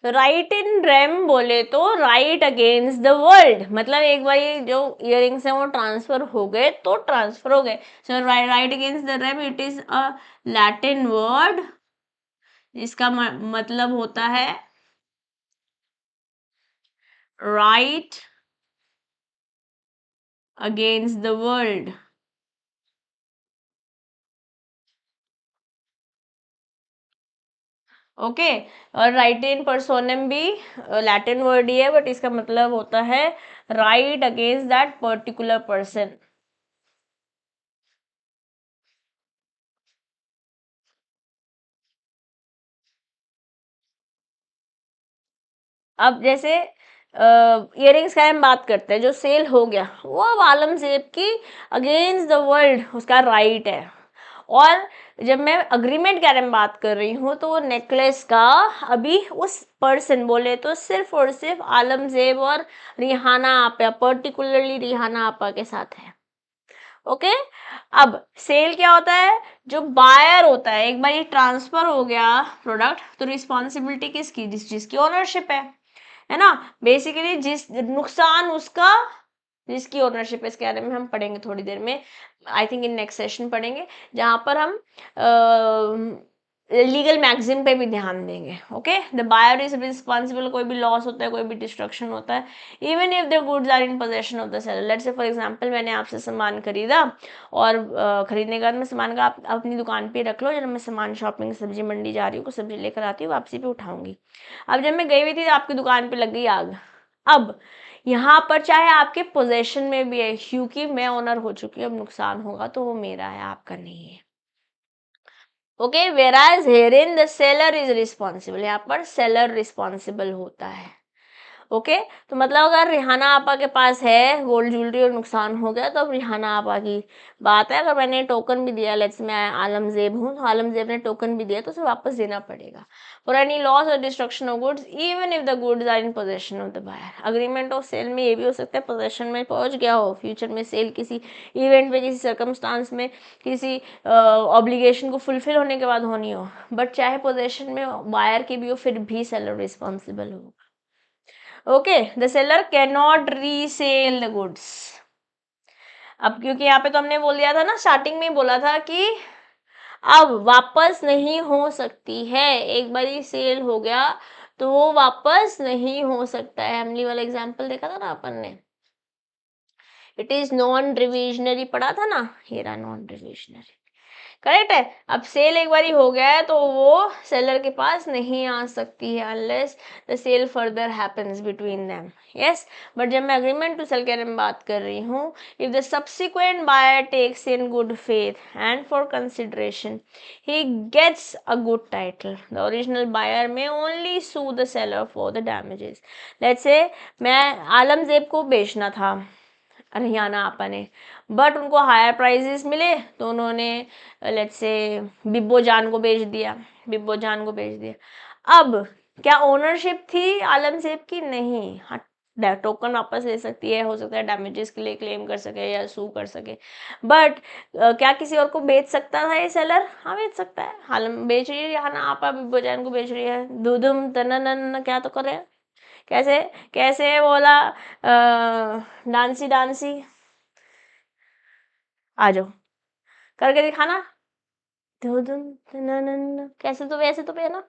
राइट इन रेम बोले तो राइट अगेंस्ट द वर्ल्ड, मतलब एक बार ये जो इयरिंग्स हैं वो ट्रांसफर हो गए तो ट्रांसफर हो गए। So right against the rem it is a Latin word, इसका मतलब होता है right against the world. Okay. और राइट इन पर्सोनम भी लैटिन वर्ड ही है, बट इसका मतलब होता है right against that particular person. अब जैसे इयरिंग्स का हम बात करते हैं, जो सेल हो गया वो अब आलमजेब की अगेंस्ट द वर्ल्ड उसका राइट है। और जब मैं अग्रीमेंट के बारे में बात कर रही हूँ तो वो नेकलेस का अभी उस पर्सन बोले तो सिर्फ और सिर्फ आलमजेब और रिहाना आपा, पर्टिकुलरली रिहाना आपा के साथ है। ओके। अब सेल क्या होता है, जो बायर होता है, एक बार ये ट्रांसफर हो गया प्रोडक्ट तो रिस्पॉन्सिबिलिटी किसकी, जिसकी ओनरशिप है ना। बेसिकली जिस नुकसान उसका, जिसकी ओनरशिप है, इसके बारे में हम पढ़ेंगे थोड़ी देर में, I think in next session पढ़ेंगे, जहां पर हम लीगल मैक्सिम पे भी ध्यान देंगे। Okay, the buyer is responsible, कोई भी लॉस होता है, कोई भी डिस्ट्रक्शन होता है, even if the goods are in possession of the seller. Let's say for example मैंने आपसे सामान खरीदा और खरीदने के बाद मैं सामान का आप अपनी दुकान पे रख लो, जब मैं सामान शॉपिंग सब्जी मंडी जा रही हूँ, कुछ सब्जी लेकर आती हूँ, वापसी पे उठाऊंगी। अब जब मैं गई हुई थी आपकी दुकान पे लग गई आग। अब यहाँ पर चाहे आपके पोजेशन में भी है, क्योंकि मैं ओनर हो चुकी हूँ, अब नुकसान होगा तो वो मेरा है, आपका नहीं है। Okay, वेराज herein the seller is responsible, यहाँ पर सेलर रिस्पॉन्सिबल होता है। ओके, तो मतलब अगर रिहाना आपा के पास है गोल्ड ज्वेलरी और नुकसान हो गया तो अब रिहाना आपा की बात है। अगर मैंने टोकन भी दिया, लेट्स मैं आलमजेब हूँ, तो आलमजेब ने टोकन भी दिया तो उसे वापस देना पड़ेगा। फॉर एनी लॉस और destruction of goods even if the goods are in possession of the buyer. Agreement of sale में ये भी हो सकता है पोजेशन में पहुंच गया हो, फ्यूचर में सेल किसी इवेंट में, किसी सर्कमस्टांस में, किसी ऑब्लिगेशन को फुलफिल होने के बाद होनी हो, बट चाहे पोजेशन में बायर की भी हो, फिर भी सेलर रिस्पॉन्सिबल हो। Okay, the seller can not resale the goods. अब क्योंकि यहाँ पे तो हमने बोल दिया था ना, स्टार्टिंग में ही बोला था कि अब वापस नहीं हो सकती है, एक बार ही सेल हो गया तो वो वापस नहीं हो सकता है। हमने वाला एग्जांपल देखा था ना अपन ने, इट इज नॉन रिविजनरी पढ़ा था ना, ये रहा नॉन रिविजनरी, करेक्ट है। अब सेल एक बार हो गया है तो वो सेलर के पास नहीं आ सकती है unless the sale further happens between them. Yes, but जब मैं अग्रीमेंट टू सेल के बारे में बात कर रही हूँ, if the subsequent buyer takes in good faith and for consideration he gets a good title, the original buyer may only sue the seller for the damages. Let's say मैं आलमजेब को बेचना था रिहाना आपा ने, बट उनको higher prices मिले तो उन्होंने लेट्स से बिब्बो जान को बेच दिया, बिब्बो जान को बेच दिया। अब क्या ओनरशिप थी आलमजेब की? नहीं। हाँ, टोकन वापस ले सकती है, हो सकता है डैमेजेस के लिए क्लेम कर सके या सू कर सके, बट क्या किसी और को बेच सकता था ये सेलर? हाँ, बेच सकता है। हालम बेच रही है रिहाना आपा, बिब्बो जान को बेच रही है, दुदुम तननन क्या तो कर रहे हैं, कैसे कैसे बोला डांसी डांसी, आ जाओ करके दिखाना, धो धुम तननन, कैसे तो वैसे तो पे ना।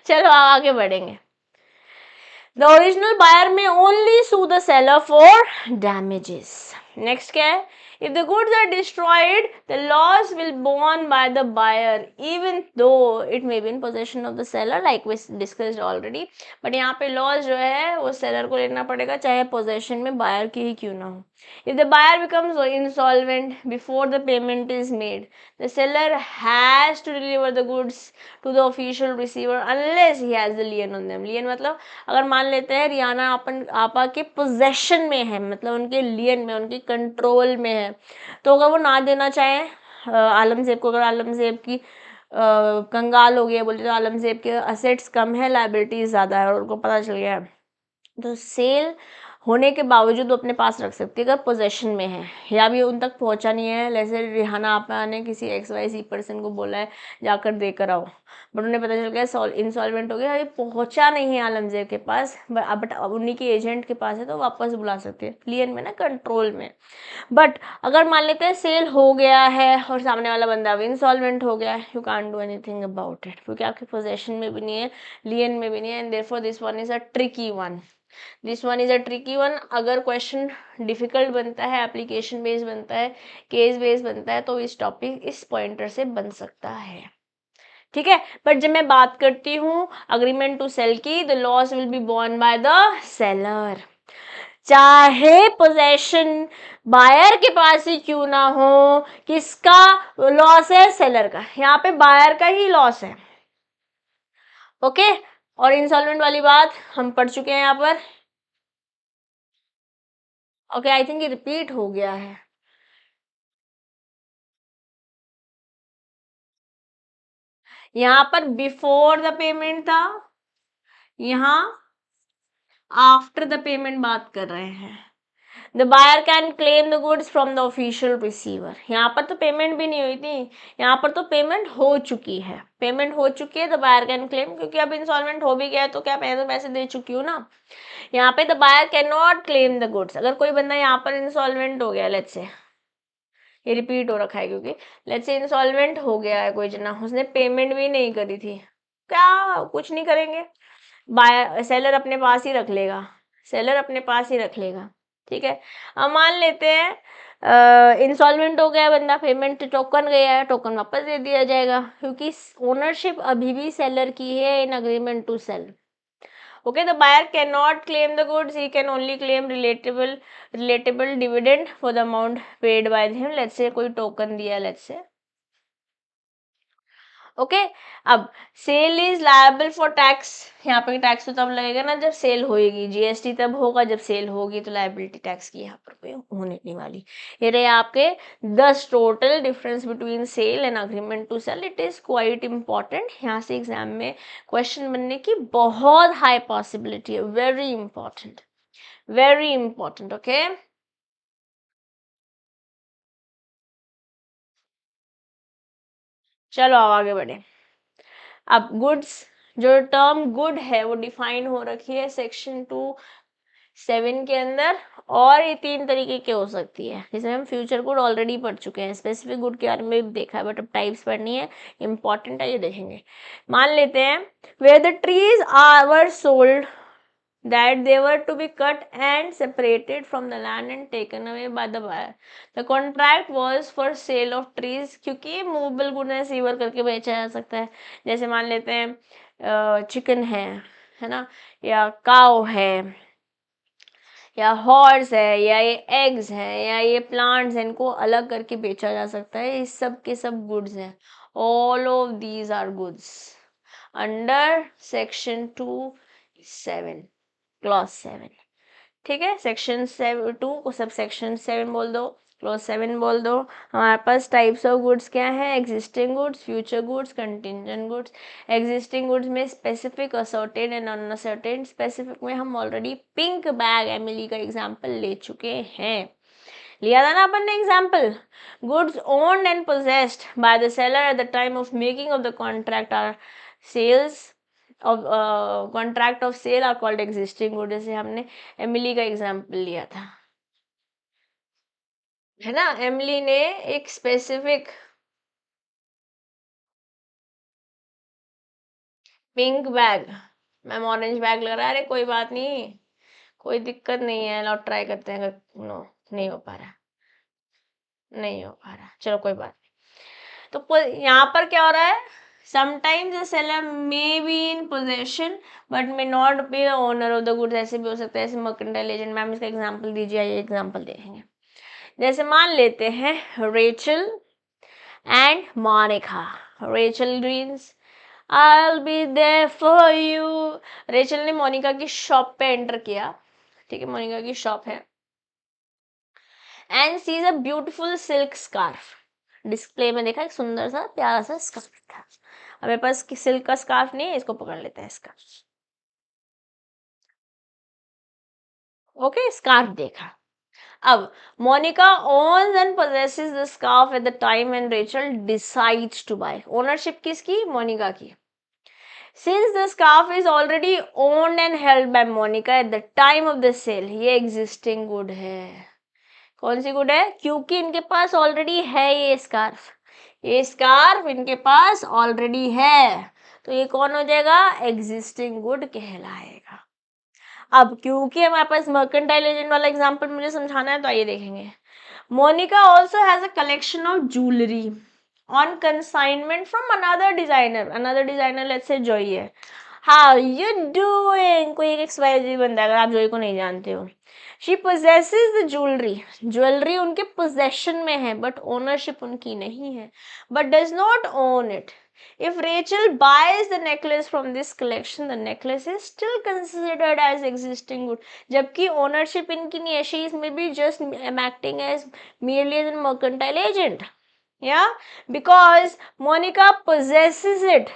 चलो आगे बढ़ेंगे। The original buyer may only sue the seller for damages. Next क्या है, if the goods are destroyed the loss will borne by the buyer even though it may be in possession of the seller like we discussed already, but यहाँ पे loss जो है वो seller को लेना पड़ेगा चाहे पोजेशन में बायर की ही क्यों ना हो। if the buyer becomes insolvent before the payment is made, the seller has to deliver the goods to the official receiver unless he has the lien on them। lien मतलब अगर मान लेते हैं रिहाना अपन आपा के पोजेशन में है, मतलब उनके लियन में, उनके कंट्रोल में है, तो अगर वो ना देना चाहे आलमजेब को, अगर आलमजेब की कंगाल हो गया बोले तो आलमजेब के असेट्स कम है, लाइबिलिटीज ज़्यादा है और उनको पता चल गया है, तो सेल होने के बावजूद वो अपने पास रख सकती है अगर पोजेशन में है, या भी उन तक पहुंचा नहीं है। जैसे रिहाना आपा ने किसी XYZ पर्सन को बोला है जाकर देकर आओ, बट उन्हें पता चल गया इंसॉल्वेंट हो गया, ये पहुंचा नहीं है आलमजेब के पास, बट अब उन्हीं के एजेंट के पास है तो वापस बुला सकते हैं, लियन में ना, कंट्रोल में। बट अगर मान लेते हैं सेल हो गया है और सामने वाला बंदा भी इंसॉल्वेंट हो गया है, you can't do anything about it, क्योंकि आपके पोजेशन में भी नहीं है, लियन में भी नहीं है, and therefore this one is a tricky one, this one is a tricky one. अगर क्वेश्चन डिफिकल्ट बनता है, एप्लीकेशन बेस्ड बनता है, केस बेस्ड बनता है, तो इस टॉपिक इस पॉइंटर से बन सकता है। ठीक है। बट जब मैं बात करती हूँ अग्रीमेंट टू सेल की, the loss will be borne by the seller, चाहे पोजेशन बायर के पास ही क्यों ना हो। किसका लॉस है? सेलर का। यहाँ पे बायर का ही लॉस है। ओके। और इंसॉल्वेंट वाली बात हम पढ़ चुके हैं यहाँ पर। ओके, आई थिंक ये रिपीट हो गया है। यहाँ पर बिफोर द पेमेंट था, यहाँ आफ्टर द पेमेंट बात कर रहे हैं। The buyer can claim the goods from the official receiver. यहाँ पर तो पेमेंट भी नहीं हुई थी, यहाँ पर तो पेमेंट हो चुकी है। पेमेंट हो चुकी है, द बायर कैन क्लेम, क्योंकि अब इंस्टॉलमेंट हो भी गया है तो क्या, मैं तो पैसे दे चुकी हूँ ना। यहाँ पे the buyer can not claim the goods. अगर कोई बंदा यहाँ पर इंस्टॉलमेंट हो गया, लेट्स से ये रिपीट हो रखा है, क्योंकि लेट्स से इंस्टॉलमेंट हो गया है कोई जना, उसने पेमेंट भी नहीं करी थी, क्या कुछ नहीं करेंगे, बायर सेलर अपने पास ही रख लेगा, सेलर अपने पास ही रख लेगा। ठीक है। अब मान लेते हैं इंस्टॉलमेंट हो गया बंदा, पेमेंट टोकन गया है, टोकन वापस दे दिया जाएगा, क्योंकि ओनरशिप अभी भी सेलर की है in agreement to sell. Okay, the buyer cannot claim the goods, he can only claim relatable dividend for the amount paid by him. Let's say कोई टोकन दिया, let's say, ओके। अब sale is liable for tax, यहाँ पे tax तो तब लगेगा ना जब सेल होएगी, जीएसटी तब होगा जब सेल होगी, तो लायबिलिटी टैक्स की यहाँ पर कोई होने नहीं वाली। ये रहे आपके 10 total difference between sale and agreement to sell. It is quite important, यहाँ से एग्जाम में क्वेश्चन बनने की बहुत हाई पॉसिबिलिटी है। Very important, very important. Okay, चलो अब आगे बढ़े। अब गुड्स, जो टर्म गुड है वो डिफाइन हो रखी है सेक्शन 2(7) के अंदर, और ये 3 तरीके की हो सकती है, जिसमें हम फ्यूचर गुड ऑलरेडी पढ़ चुके हैं, स्पेसिफिक गुड के बारे में भी देखा है, बट अब टाइप्स पढ़नी है, इंपॉर्टेंट है, ये देखेंगे। मान लेते हैं where the trees are were sold, that they were to be cut and separated from the land and taken away by the buyer. The contract was for sale of trees, क्योंकि movable good है, sewer करके बेचा जा सकता है। जैसे मान लेते हैं चिकन है ना, या काव है, या हॉर्स है, या ये एग्स हैं, या ये प्लांट्स हैं, इनको अलग करके बेचा जा सकता है। इस सब के सब गुड्स हैं। All of these are goods under section 2(7) clause 7। ठीक है, सेक्शन 2 को सब सेक्शन 7 बोल दो, क्लॉज 7 बोल दो। हमारे पास टाइप्स ऑफ गुड्स क्या है? Existing goods, future goods, contingent goods. Existing goods में specific, ascertained and unascertained. Specific में हम ऑलरेडी पिंक बैग एमिली का एग्जाम्पल ले चुके हैं, लिया था ना अपन ने example. Goods owned and possessed by the seller at the time of making of the contract are sales of contract of sale are called existing good। जैसे हमने एमिली का एग्जाम्पल लिया था, है ना, एमिली ने एक specific pink bag, ma'am orange bag लग रहा है, अरे कोई बात नहीं, कोई दिक्कत नहीं है, लो ट्राई करते हैं। नो, नहीं हो पा रहा, नहीं हो पा रहा, चलो कोई बात नहीं। तो यहाँ पर क्या हो रहा है? Sometimes the seller may be in possession but may not be the owner of the goods. ऐसे भी हो सकता है, ऐसे मर्केंटाइल एजेंट। मैम इसका एग्जांपल दीजिए, ये एग्जांपल देखेंगे। जैसे मान लेते हैं Rachel and Monica. Rachel Greens, I'll be there for you। Rachel ने मोनिका की शॉप पे एंटर किया, ठीक है, मोनिका की शॉप है, and sees a beautiful silk scarf. Display में देखा एक सुंदर सा प्यारा सा स्कार्फ था। अब मेरे पास सिल्क का स्कार्फ नहीं है, इसको पकड़ लेते हैं, इसका ओके, स्कार्फ देखा। अब Monika owns and possesses the scarf at the time when Rachel decides to buy। Ownership किसकी? मोनिका की। Since the scarf is already owned and held by Monica at the time of the sale, ये existing good है। कौन सी good है? क्योंकि इनके पास already है ये स्कार्फ, ये स्कार्फ इनके पास ऑलरेडी है, तो ये कौन हो जाएगा? एग्जिस्टिंग गुड कहलाएगा। अब क्योंकि हमारे पास मर्केंटाइल एजेंट वाला एग्जांपल मुझे समझाना है, तो आइए देखेंगे। Monica also has a collection of jewellery. on consignment from another designer, let's say Joy है. How you doing? कोई एक XYZ बंदा है, अगर आप जोई को नहीं जानते हो. She possesses the jewelry उनके possession में है, but ownership उनकी नहीं है, but does not own it. If Rachel buys the necklace from this collection, the necklace is still considered as existing good. जबकि ownership इनकी नहीं है, she is maybe just acting as merely as a mercantile agent. Yeah, because Monica possesses it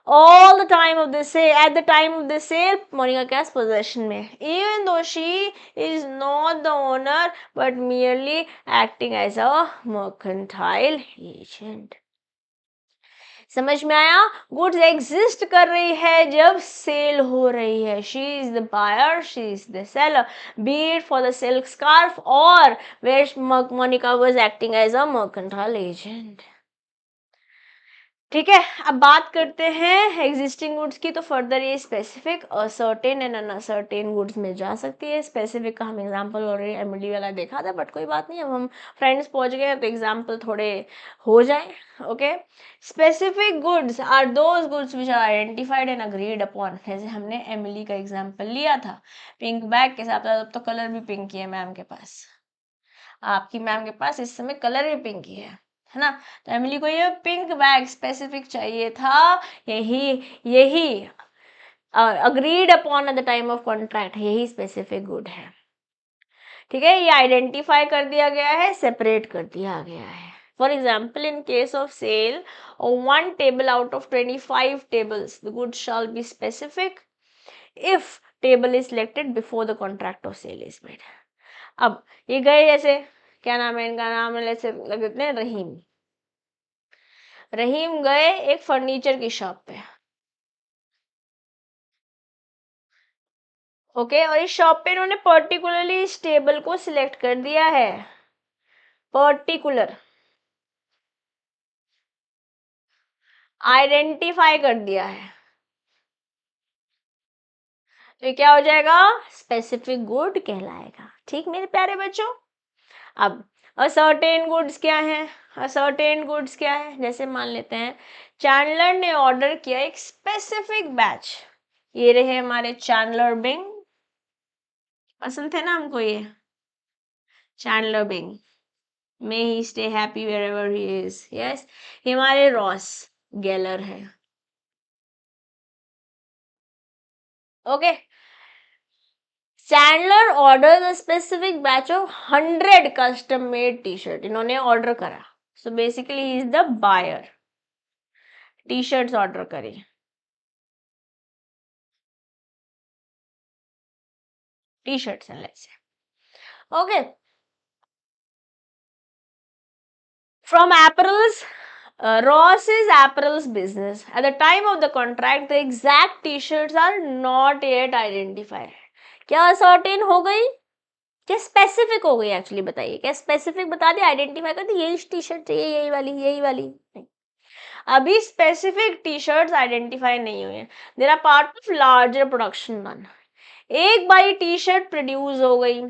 all the time of the sale. At the time of the sale, Monica क्या possession में, even though she is not the owner but merely acting as a mercantile agent. समझ में आया? Goods exist कर रही है जब cell हो रही है. She is the buyer, she is the seller, be it for the silk scarf और where Monica was acting as a mercantile agent. ठीक है, अब बात करते हैं एग्जिस्टिंग गुड्स की. तो फर्दर ये specific, ascertained and uncertain goods में जा सकती है. स्पेसिफिक का हम एग्जांपल ऑलरेडी एमडी वाला देखा था, बट कोई बात नहीं, अब हम फ्रेंड्स पहुंच गए तो एग्जांपल थोड़े हो जाए. Okay, specific goods are those goods which are identified and agreed upon. जैसे हमने एमिली का एग्जाम्पल लिया था पिंक बैग के साथ, अब तो कलर भी पिंक ही है मैम के पास, आपकी मैम के पास इस समय कलर भी पिंक ही है ना. तो एमिली को ये पिंक बैग स्पेसिफिक चाहिए था, यही agreed upon eight the time of contract, यही स्पेसिफिक गुड है. ठीक है, ये आइडेंटिफाई कर दिया गया है, सेपरेट कर दिया गया है. For example, in case of sale of 1 table out of 25 tables, the goods shall be specific if table is selected before the contract of sale is made. अब ये गए, जैसे क्या नाम है इनका, नाम ऐसे लगते हैं रहीम. रहीम गए एक फर्नीचर की शॉप पे. ओके, और इस शॉप पे इन्होंने पर्टिकुलरली इस टेबल को सिलेक्ट कर दिया है, पर्टिकुलर आइडेंटिफाई कर दिया है. तो ये क्या हो जाएगा, स्पेसिफिक गुड कहलाएगा. ठीक मेरे प्यारे बच्चों. अब असर्टेन गुड्स क्या है? असर्टेन गुड्स क्या है? जैसे मान लेते हैं चैंडलर ने ऑर्डर किया एक स्पेसिफिक बैच. ये रहे हमारे चैंडलर बिंग, पसंद थे ना हमको ये Chandler Bing. May he stay happy wherever he is. Yes, ये हमारे रॉस गेलर है. Okay, Chandler orders a specific batch of 100 custom made t-shirt. इन्होंने ऑर्डर करा. So basically he is the buyer. T-shirts order करी. T-shirts and let's say. Okay. From apparels, Ross's apparels business. At the time of the contract, the exact t-shirts are not yet identified. क्या certain हो गई, क्या specific हो गई? Actually बताइए, क्या specific बता दिया, आइडेंटिफाई कर दी, यही टी शर्ट चाहिए, यही वाली नहीं. अभी स्पेसिफिक टी शर्ट्स आइडेंटिफाई नहीं हुए. There are part of larger production run. एक बारी टी शर्ट प्रोड्यूस हो गई,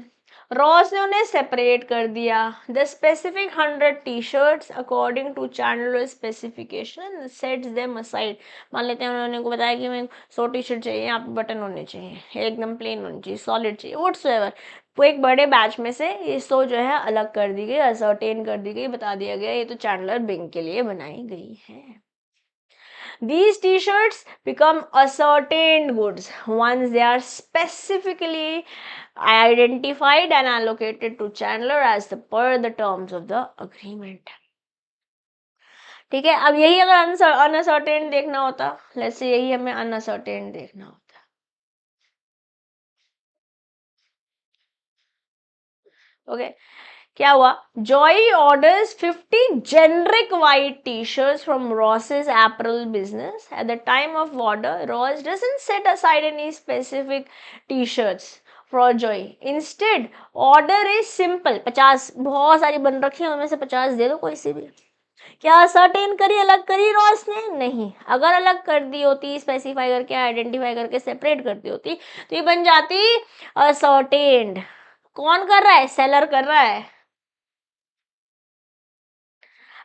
रॉस ने उन्हें सेपरेट कर दिया. The specific 100 T shirts according to Chandler specification sets them aside. मान लेते हैं उन्होंने को बताया कि मैं 100 टी शर्ट चाहिए, यहाँ पे बटन होने चाहिए, एकदम प्लेन होनी चाहिए, सॉलिड चाहिए, व्हाट्सएवर. वो एक बड़े बैच में से ये 100 जो है अलग कर दी गई, असर्टेन कर दी गई, बता दिया गया ये तो चैंडलर बिंग के लिए बनाई गई है. These t-shirts become ascertained goods once they are specifically identified and allocated to Chandler as per the terms of the agreement. ठीक है, अब यही अगर अनअसर्टेन देखना होता, लेट्स से यही हमें अनअसर्टेन देखना होता. ओके, क्या हुआ, Joy orders 50 generic white t-shirts from Ross's apparel business. At the time of order, Ross doesn't set aside any specific t-shirts for Joy. Instead, order is simple. 50 बहुत सारी बन रखी है, उनमें से 50 दे दो कोई सी भी. क्या सर्टेन करी, अलग करी रॉस ने? नहीं. अगर अलग कर दी होती, स्पेसिफाई करके आइडेंटिफाई करके सेपरेट कर दी होती, तो ये बन जाती असर्टेन्ड. कौन कर रहा है? सेलर कर रहा है.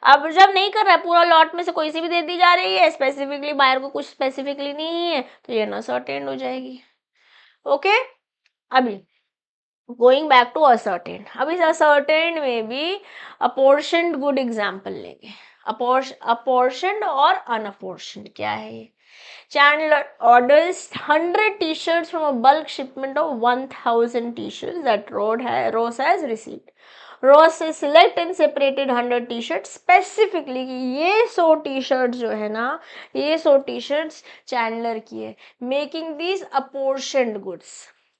अब जब नहीं कर रहा है, पूरा लॉट में से कोई सी भी दे दी जा रही है, स्पेसिफिकली बायर को कुछ स्पेसिफिकली नहीं है, तो ये अनसर्टेन हो जाएगी। ओके, अभी गोइंग बैक टू असर्टेन, अब इस असर्टेन में भी अपोर्शनड गुड एग्जाम्पल लेंगे। अपोर्शनड और अनअपोर्शनड क्या है ये? Chandler orders 100 t-shirts from a bulk shipment of 1000 t-shirts that Ross has received. Ross से select and separated 100 t-shirts specifically कि ये 100 t-shirts जो है ना, ये 100 t-shirts Chandler की है, making these apportioned goods.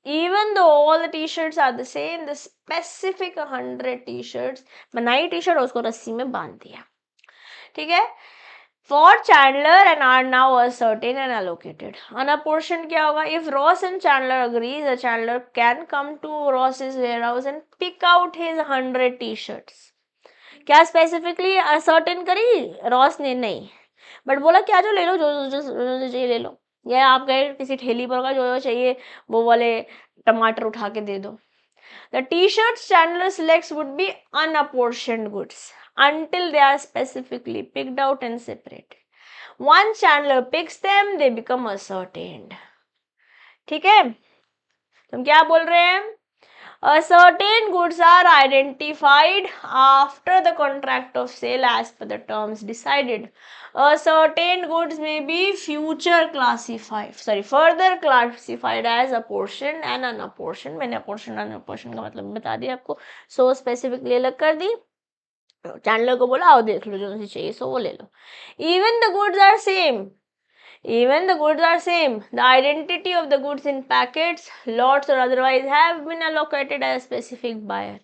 Even though all the t-shirts are the same, the specific 100 t-shirts, बनाई t-shirt उसको रस्सी में बांध दिया, ठीक है? For Chandler and are now ascertained and allocated. Unapportioned क्या होगा? If Ross and Chandler agree, the Chandler can come to Ross's warehouse and pick out his 100 t-shirts. क्या स्पेसिफिकली असर्टेन करी रॉस ने? नहीं, बट बोला क्या जो ले लो, जो चाहिए ले लो, या आप गए किसी ठेली पर का जो चाहिए वो वाले टमाटर उठा के दे दो। The t-shirts Chandler selects would be unapportioned goods until they are specifically picked out and separated. Once Chandler picks them, they become ascertained. ठीक है, तुम क्या बोल रहे हैं? Ascertained goods are identified after the contract of sale as per the terms decided. Ascertained goods may be further classified as apportioned and unapportioned. मैंने apportioned unapportioned का मतलब बता दिया आपको, so specifically अलग कर दी। चैंडलर को बोला आओ देख लो जो सी चाहिए सो वो ले लो। Even the goods are same. Even the goods are same. The identity of the goods in packets, lots or otherwise have been allocated as specific buyer.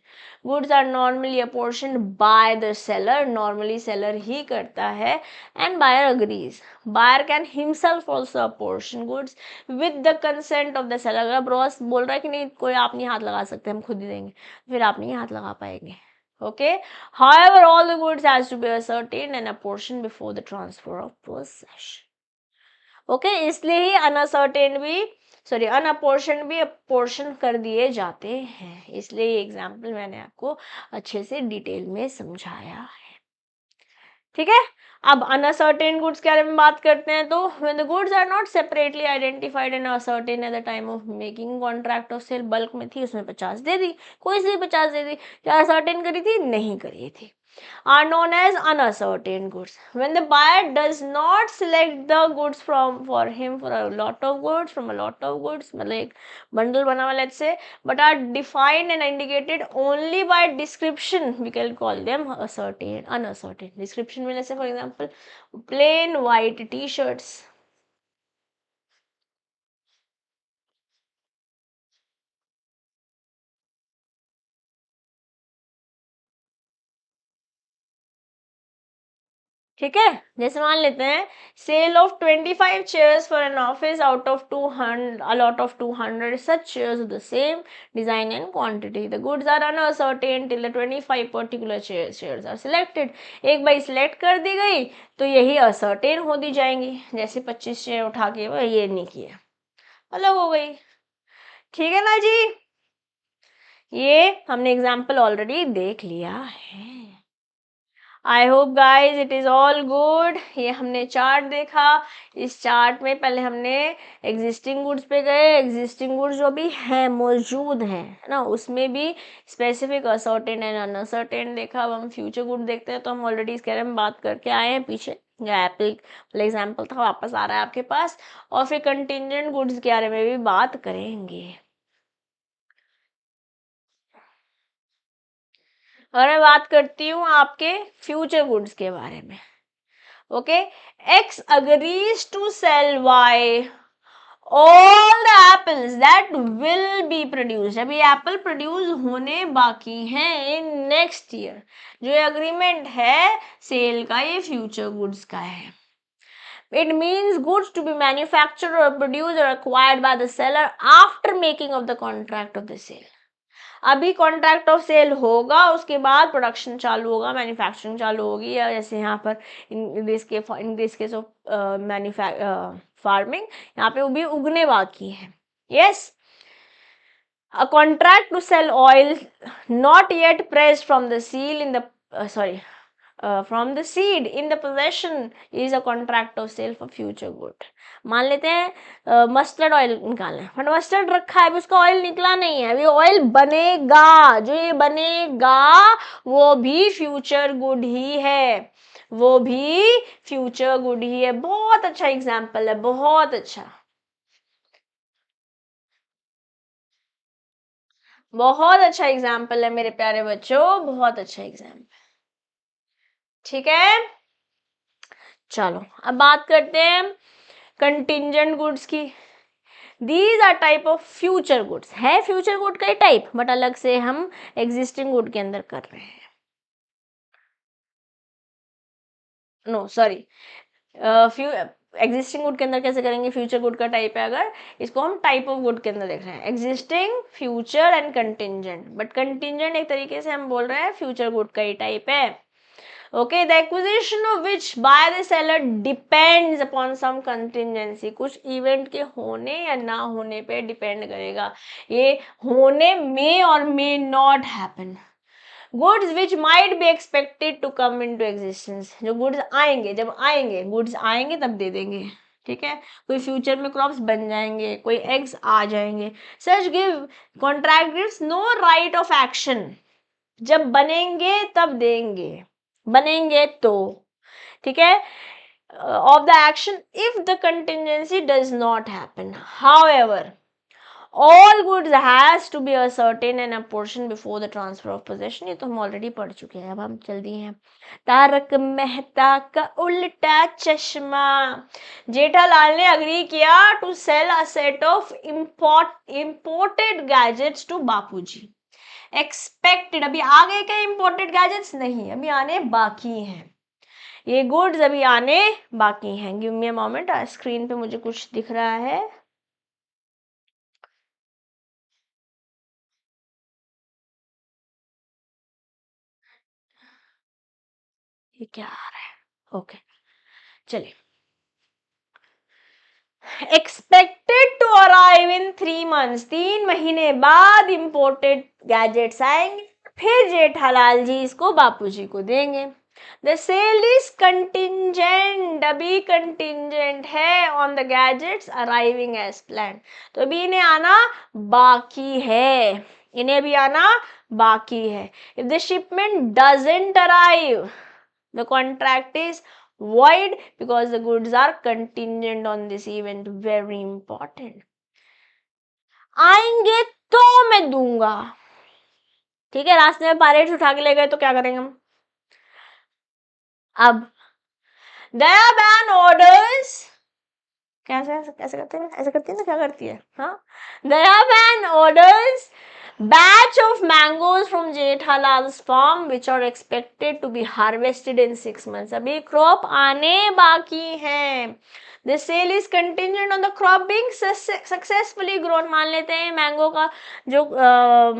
Goods are normally apportioned by the seller. Normally seller ही करता है and buyer agrees. Buyer can himself also apportion goods with the consent of the seller. अगर boss बोल रहा है कि नहीं कोई आप नहीं हाथ लगा सकते, हम खुद ही देंगे, फिर आप नहीं हाथ लगा पाएंगे। Okay. However, all the goods has to be ascertained and apportioned before the transfer of possession. Okay इसलिए ही अनअसर्टेन भी अनअपोर्शन भी अपोर्शन कर दिए जाते हैं, इसलिए ये एग्जाम्पल मैंने आपको अच्छे से डिटेल में समझाया है। ठीक है, अब अनअसर्टेन गुड्स के बारे में बात करते हैं। तो when the goods are not separately identified and ascertain at the time of making contract of sale, bulk में थी उसमें 50 दे दी, कोई सी 50 दे दी, क्या असर्टेन करी थी? नहीं करी थी, are known as unascertained goods. When the buyer does not select the goods for him for a lot of goods, मतलब एक bundle बना हुआ let's say, but are defined and indicated only by description, we can call them unascertained. Description में let's say for example plain white t-shirts. ठीक है, जैसे मान लेते हैं sale of 25 chairs for an office out of 200, a lot of 200 such chairs of the same design and quantity. The goods are uncertain till the 25 particular chairs are selected. एक बार select कर दी गई तो यही असर्टेन हो दी जाएंगी, जैसे 25 chair उठा के ये नहीं किया, अलग हो गई। ठीक है ना जी, ये हमने एग्जाम्पल ऑलरेडी देख लिया है। I hope guys it is all good. ये हमने चार्ट देखा, इस चार्ट में पहले हमने एग्जिस्टिंग गुड्स पे गए, एग्जिस्टिंग गुड्स जो भी हैं मौजूद हैं है ना, उसमें भी स्पेसिफिक असर्टेन एंड अनअसर्टेन देखा। अब हम फ्यूचर गुड देखते हैं, तो हम ऑलरेडी इसके बारे में बात करके आए हैं पीछे, एप्पल एग्जाम्पल था वापस आ रहा है आपके पास, और फिर कंटिंजेंट गुड्स के बारे में भी बात करेंगे। और मैं बात करती हूँ आपके फ्यूचर गुड्स के बारे में। Okay, X agrees to sell Y all the apples that will be produced. अभी एप्पल प्रोड्यूस होने बाकी हैं इन नेक्स्ट ईयर। जो एग्रीमेंट है सेल का, ये फ्यूचर गुड्स का है। It means goods to be manufactured or produced or acquired by the seller after making of the contract of the sale. अभी कॉन्ट्रैक्ट ऑफ सेल होगा, उसके बाद प्रोडक्शन चालू होगा, मैन्युफैक्चरिंग चालू होगी, या जैसे यहाँ पर in this case of farming, यहाँ पे वो भी उगने बाकी है। Yes, a contract to sell oil not yet pressed from the seal in the from the seed in the possession is a contract of sale for future good. मान लेते हैं मस्टर्ड ऑयल निकालना है, बट मस्टर्ड रखा है, अभी उसका oil निकला नहीं है, अभी ऑयल बनेगा, जो ये बनेगा वो भी फ्यूचर गुड ही है, वो भी फ्यूचर गुड ही है। बहुत अच्छा एग्जाम्पल है, बहुत अच्छा, बहुत अच्छा एग्जाम्पल है मेरे प्यारे बच्चों, बहुत अच्छा एग्जाम्पल। ठीक है, चलो अब बात करते हैं कंटिंजेंट गुड्स की। These are type of future goods, है फ्यूचर गुड का ही टाइप, बट अलग से हम एग्जिस्टिंग गुड के अंदर कर रहे हैं। नो सॉरी, एग्जिस्टिंग गुड के अंदर कैसे करेंगे, फ्यूचर गुड का टाइप है अगर, इसको हम टाइप ऑफ गुड के अंदर देख रहे हैं, existing, future and contingent, but contingent एक तरीके से हम बोल रहे हैं फ्यूचर गुड का ही टाइप है। Okay, the acquisition of which by the seller depends upon some contingency, कुछ इवेंट के होने या ना होने पे डिपेंड करेगा, ये होने में और may not happen. Goods which might be expected to come into existence, जो गुड्स आएंगे, जब आएंगे गुड्स आएंगे तब दे देंगे, ठीक है, कोई फ्यूचर में क्रॉप्स बन जाएंगे, कोई एग्स आ जाएंगे, such give contract gives no right of action, जब बनेंगे तब देंगे, बनेंगे तो, ठीक है, of the action if the contingency does not happen. However all goods has to be ascertained and apportioned before the transfer of possession, ये तो हम ऑलरेडी पढ़ चुके हैं, अब हम जल्दी हैं। तारक मेहता का उल्टा चश्मा, जेठालाल ने अग्री किया to sell a set of imported gadgets to Bapuji. Expected, अभी आ गए क्या इंपोर्टेड गैजेट्स, नहीं अभी आने बाकी हैं, ये गुड्स अभी आने बाकी हैं। Give me a moment, screen पे मुझे कुछ दिख रहा है, ये क्या आ रहा है, ओके चलिए। Expected to arrive in 3 months, 3 महीने बाद इंपोर्टेड गैजेट्स आएंगे, फिर जेठालाल जी इसको बापूजी को देंगे। द सेल इज कंटिंजेंट, अभी कंटिंजेंट है on the gadgets arriving as plan, तो अभी इन्हें आना बाकी है, इन्हें भी आना बाकी है। If the shipment doesn't arrive, the contract is void because the goods are contingent on this event, very important। आएंगे तो मैं दूंगा, ठीक है, रास्ते में पायरेट्स उठा के ले गए तो क्या करेंगे हम। अब दया बैन ऑर्डर्स, कैसे कैसे करते हैं, ऐसे करती है ना, क्या करती है, हाँ, दया बैन orders batch of mangoes from Jethalal's farm which are expected to be harvested in 6 months, अभी crop आने बाकी हैं। The sale is contingent on the crop being successfully grown, मान लेते हैं मैंगो का जो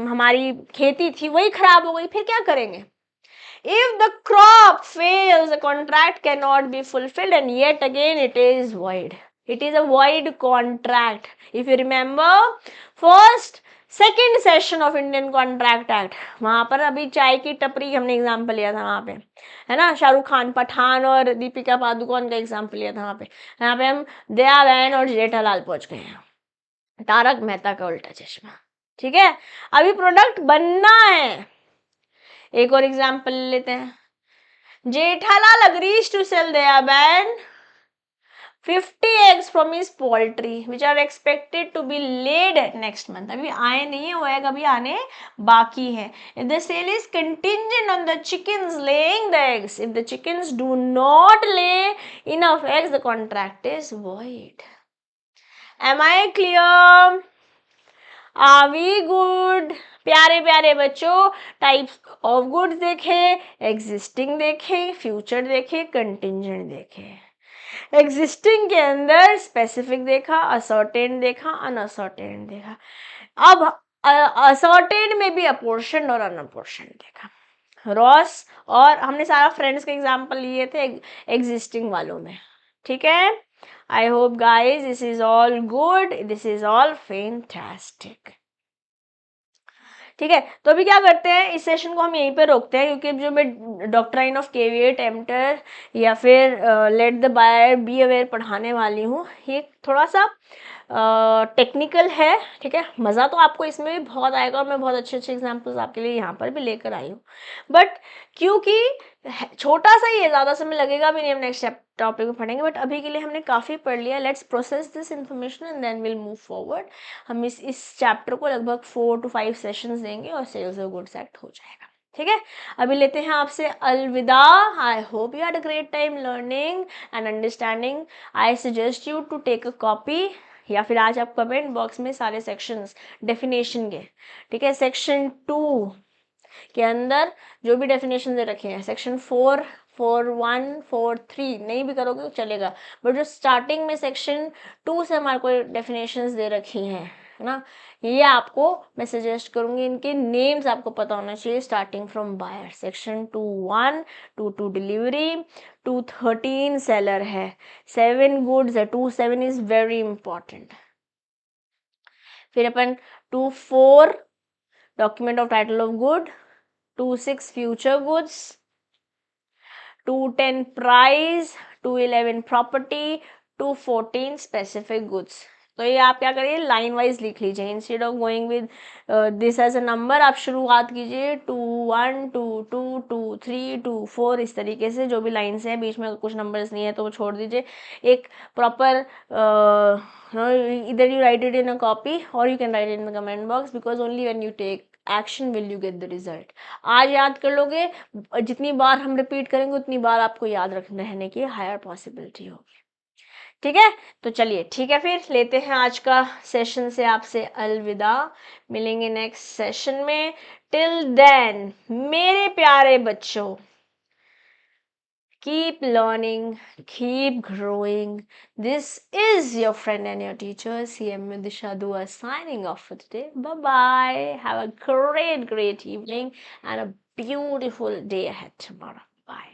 हमारी खेती थी वही खराब हो गई, फिर क्या करेंगे। If the crop fails, the contract cannot be fulfilled and yet again it is void. It is a void contract. If you remember first second session of Indian contract act, वहां पर अभी चाय की टपरी हमने एग्जाम्पल लिया था वहां पे, है ना, शाहरुख खान पठान और दीपिका पादुकोण का एग्जाम्पल लिया था वहां पे, यहाँ पे हम दया बहन और जेठालाल पहुंच गए हैं, तारक मेहता का उल्टा चश्मा, ठीक है, अभी प्रोडक्ट बनना है। एक और एग्जाम्पल लेते हैं, जेठालाल agrees to sell दया बहन 50 eggs from his poultry which are expected to be laid next month, अभी आए नहीं है वो एग, अभी आने बाकी है। if the sale is contingent on the chickens laying the eggs, if the chickens do not lay enough eggs, the contract is void। am I clear, are we good, प्यारे प्यारे बच्चों, टाइप्स ऑफ गुड्स देखे, existing देखे, future देखे, contingent देखे। Existing के अंदर specific देखा, असर्टेन देखा, अनअसर्टेन देखा, अब असर्टेन में भी अपोर्शन और अनअपोर्शन देखा। रॉस और हमने सारा फ्रेंड्स के एग्जांपल लिए थे एग्जिस्टिंग वालों में, ठीक है। I hope guys this is all good, this is all fantastic, ठीक है, तो अभी क्या करते हैं, इस सेशन को हम यहीं पे रोकते हैं, क्योंकि जो मैं डॉक्ट्राइन ऑफ केविएट एम्प्टर या फिर let the buyer be aware पढ़ाने वाली हूँ, ये थोड़ा सा टेक्निकल है। ठीक है, मज़ा तो आपको इसमें भी बहुत आएगा और मैं बहुत अच्छे अच्छे एग्जांपल्स आपके लिए यहाँ पर भी लेकर आई हूँ, बट क्योंकि छोटा सा ही है, ज़्यादा समय लगेगा भी नहीं, हम नेक्स्ट टॉपिक में पढ़ेंगे, बट अभी के लिए हमने काफ़ी पढ़ लिया। Let's process this information and then will move forward. हम इस चैप्टर को लगभग 4 to 5 सेशंस देंगे और सेल्स ऑफ गुड्स एक्ट हो जाएगा। ठीक है, अभी लेते हैं आपसे अलविदा। I hope you had a great time learning and understanding. I suggest you to take a copy, या फिर आज आप कमेंट बॉक्स में सारे सेक्शंस डेफिनेशन के, ठीक है, सेक्शन 2 के अंदर जो भी डेफिनेशन दे रखे हैं, सेक्शन 4, 4.1, 4.3 नहीं भी करोगे तो चलेगा, बट जो स्टार्टिंग में सेक्शन 2 से हमारे को डेफिनेशंस दे रखी हैं, है ना, ये आपको मैं सजेस्ट करूंगी, इनके नेम्स आपको पता होना चाहिए, starting from buyer. Section 2.1, 2.2 delivery, 2.13 seller है, 7 गुड्स है, 2.7 इज वेरी इंपॉर्टेंट। फिर अपन 2.4 document of title of good, 2.6 future goods, 2.10 price, 2.11 property, 2.14 specific goods. तो ये आप क्या करिए, लाइन वाइज लिख लीजिए, instead of going with this as a number, आप शुरुआत कीजिए 2.1, 2.2, 2.3, 2.4, इस तरीके से जो भी लाइन्स हैं, बीच में कुछ नंबर्स नहीं है तो वो छोड़ दीजिए। एक प्रॉपर इधर you write it in a copy और you can write it in the comment box, because only when you take action will you get the result. आज याद कर लोगे, जितनी बार हम रिपीट करेंगे उतनी बार आपको याद रहने की हायर पॉसिबिलिटी होगी। ठीक है, तो चलिए, ठीक है, फिर लेते हैं आज का सेशन से आपसे अलविदा, मिलेंगे नेक्स्ट सेशन में। टिल देन मेरे प्यारे बच्चों, keep learning, keep growing. This is your friend and your teacher, CM Disha Dua, signing off for today. Bye bye. Have a great evening and a beautiful day ahead tomorrow. Bye.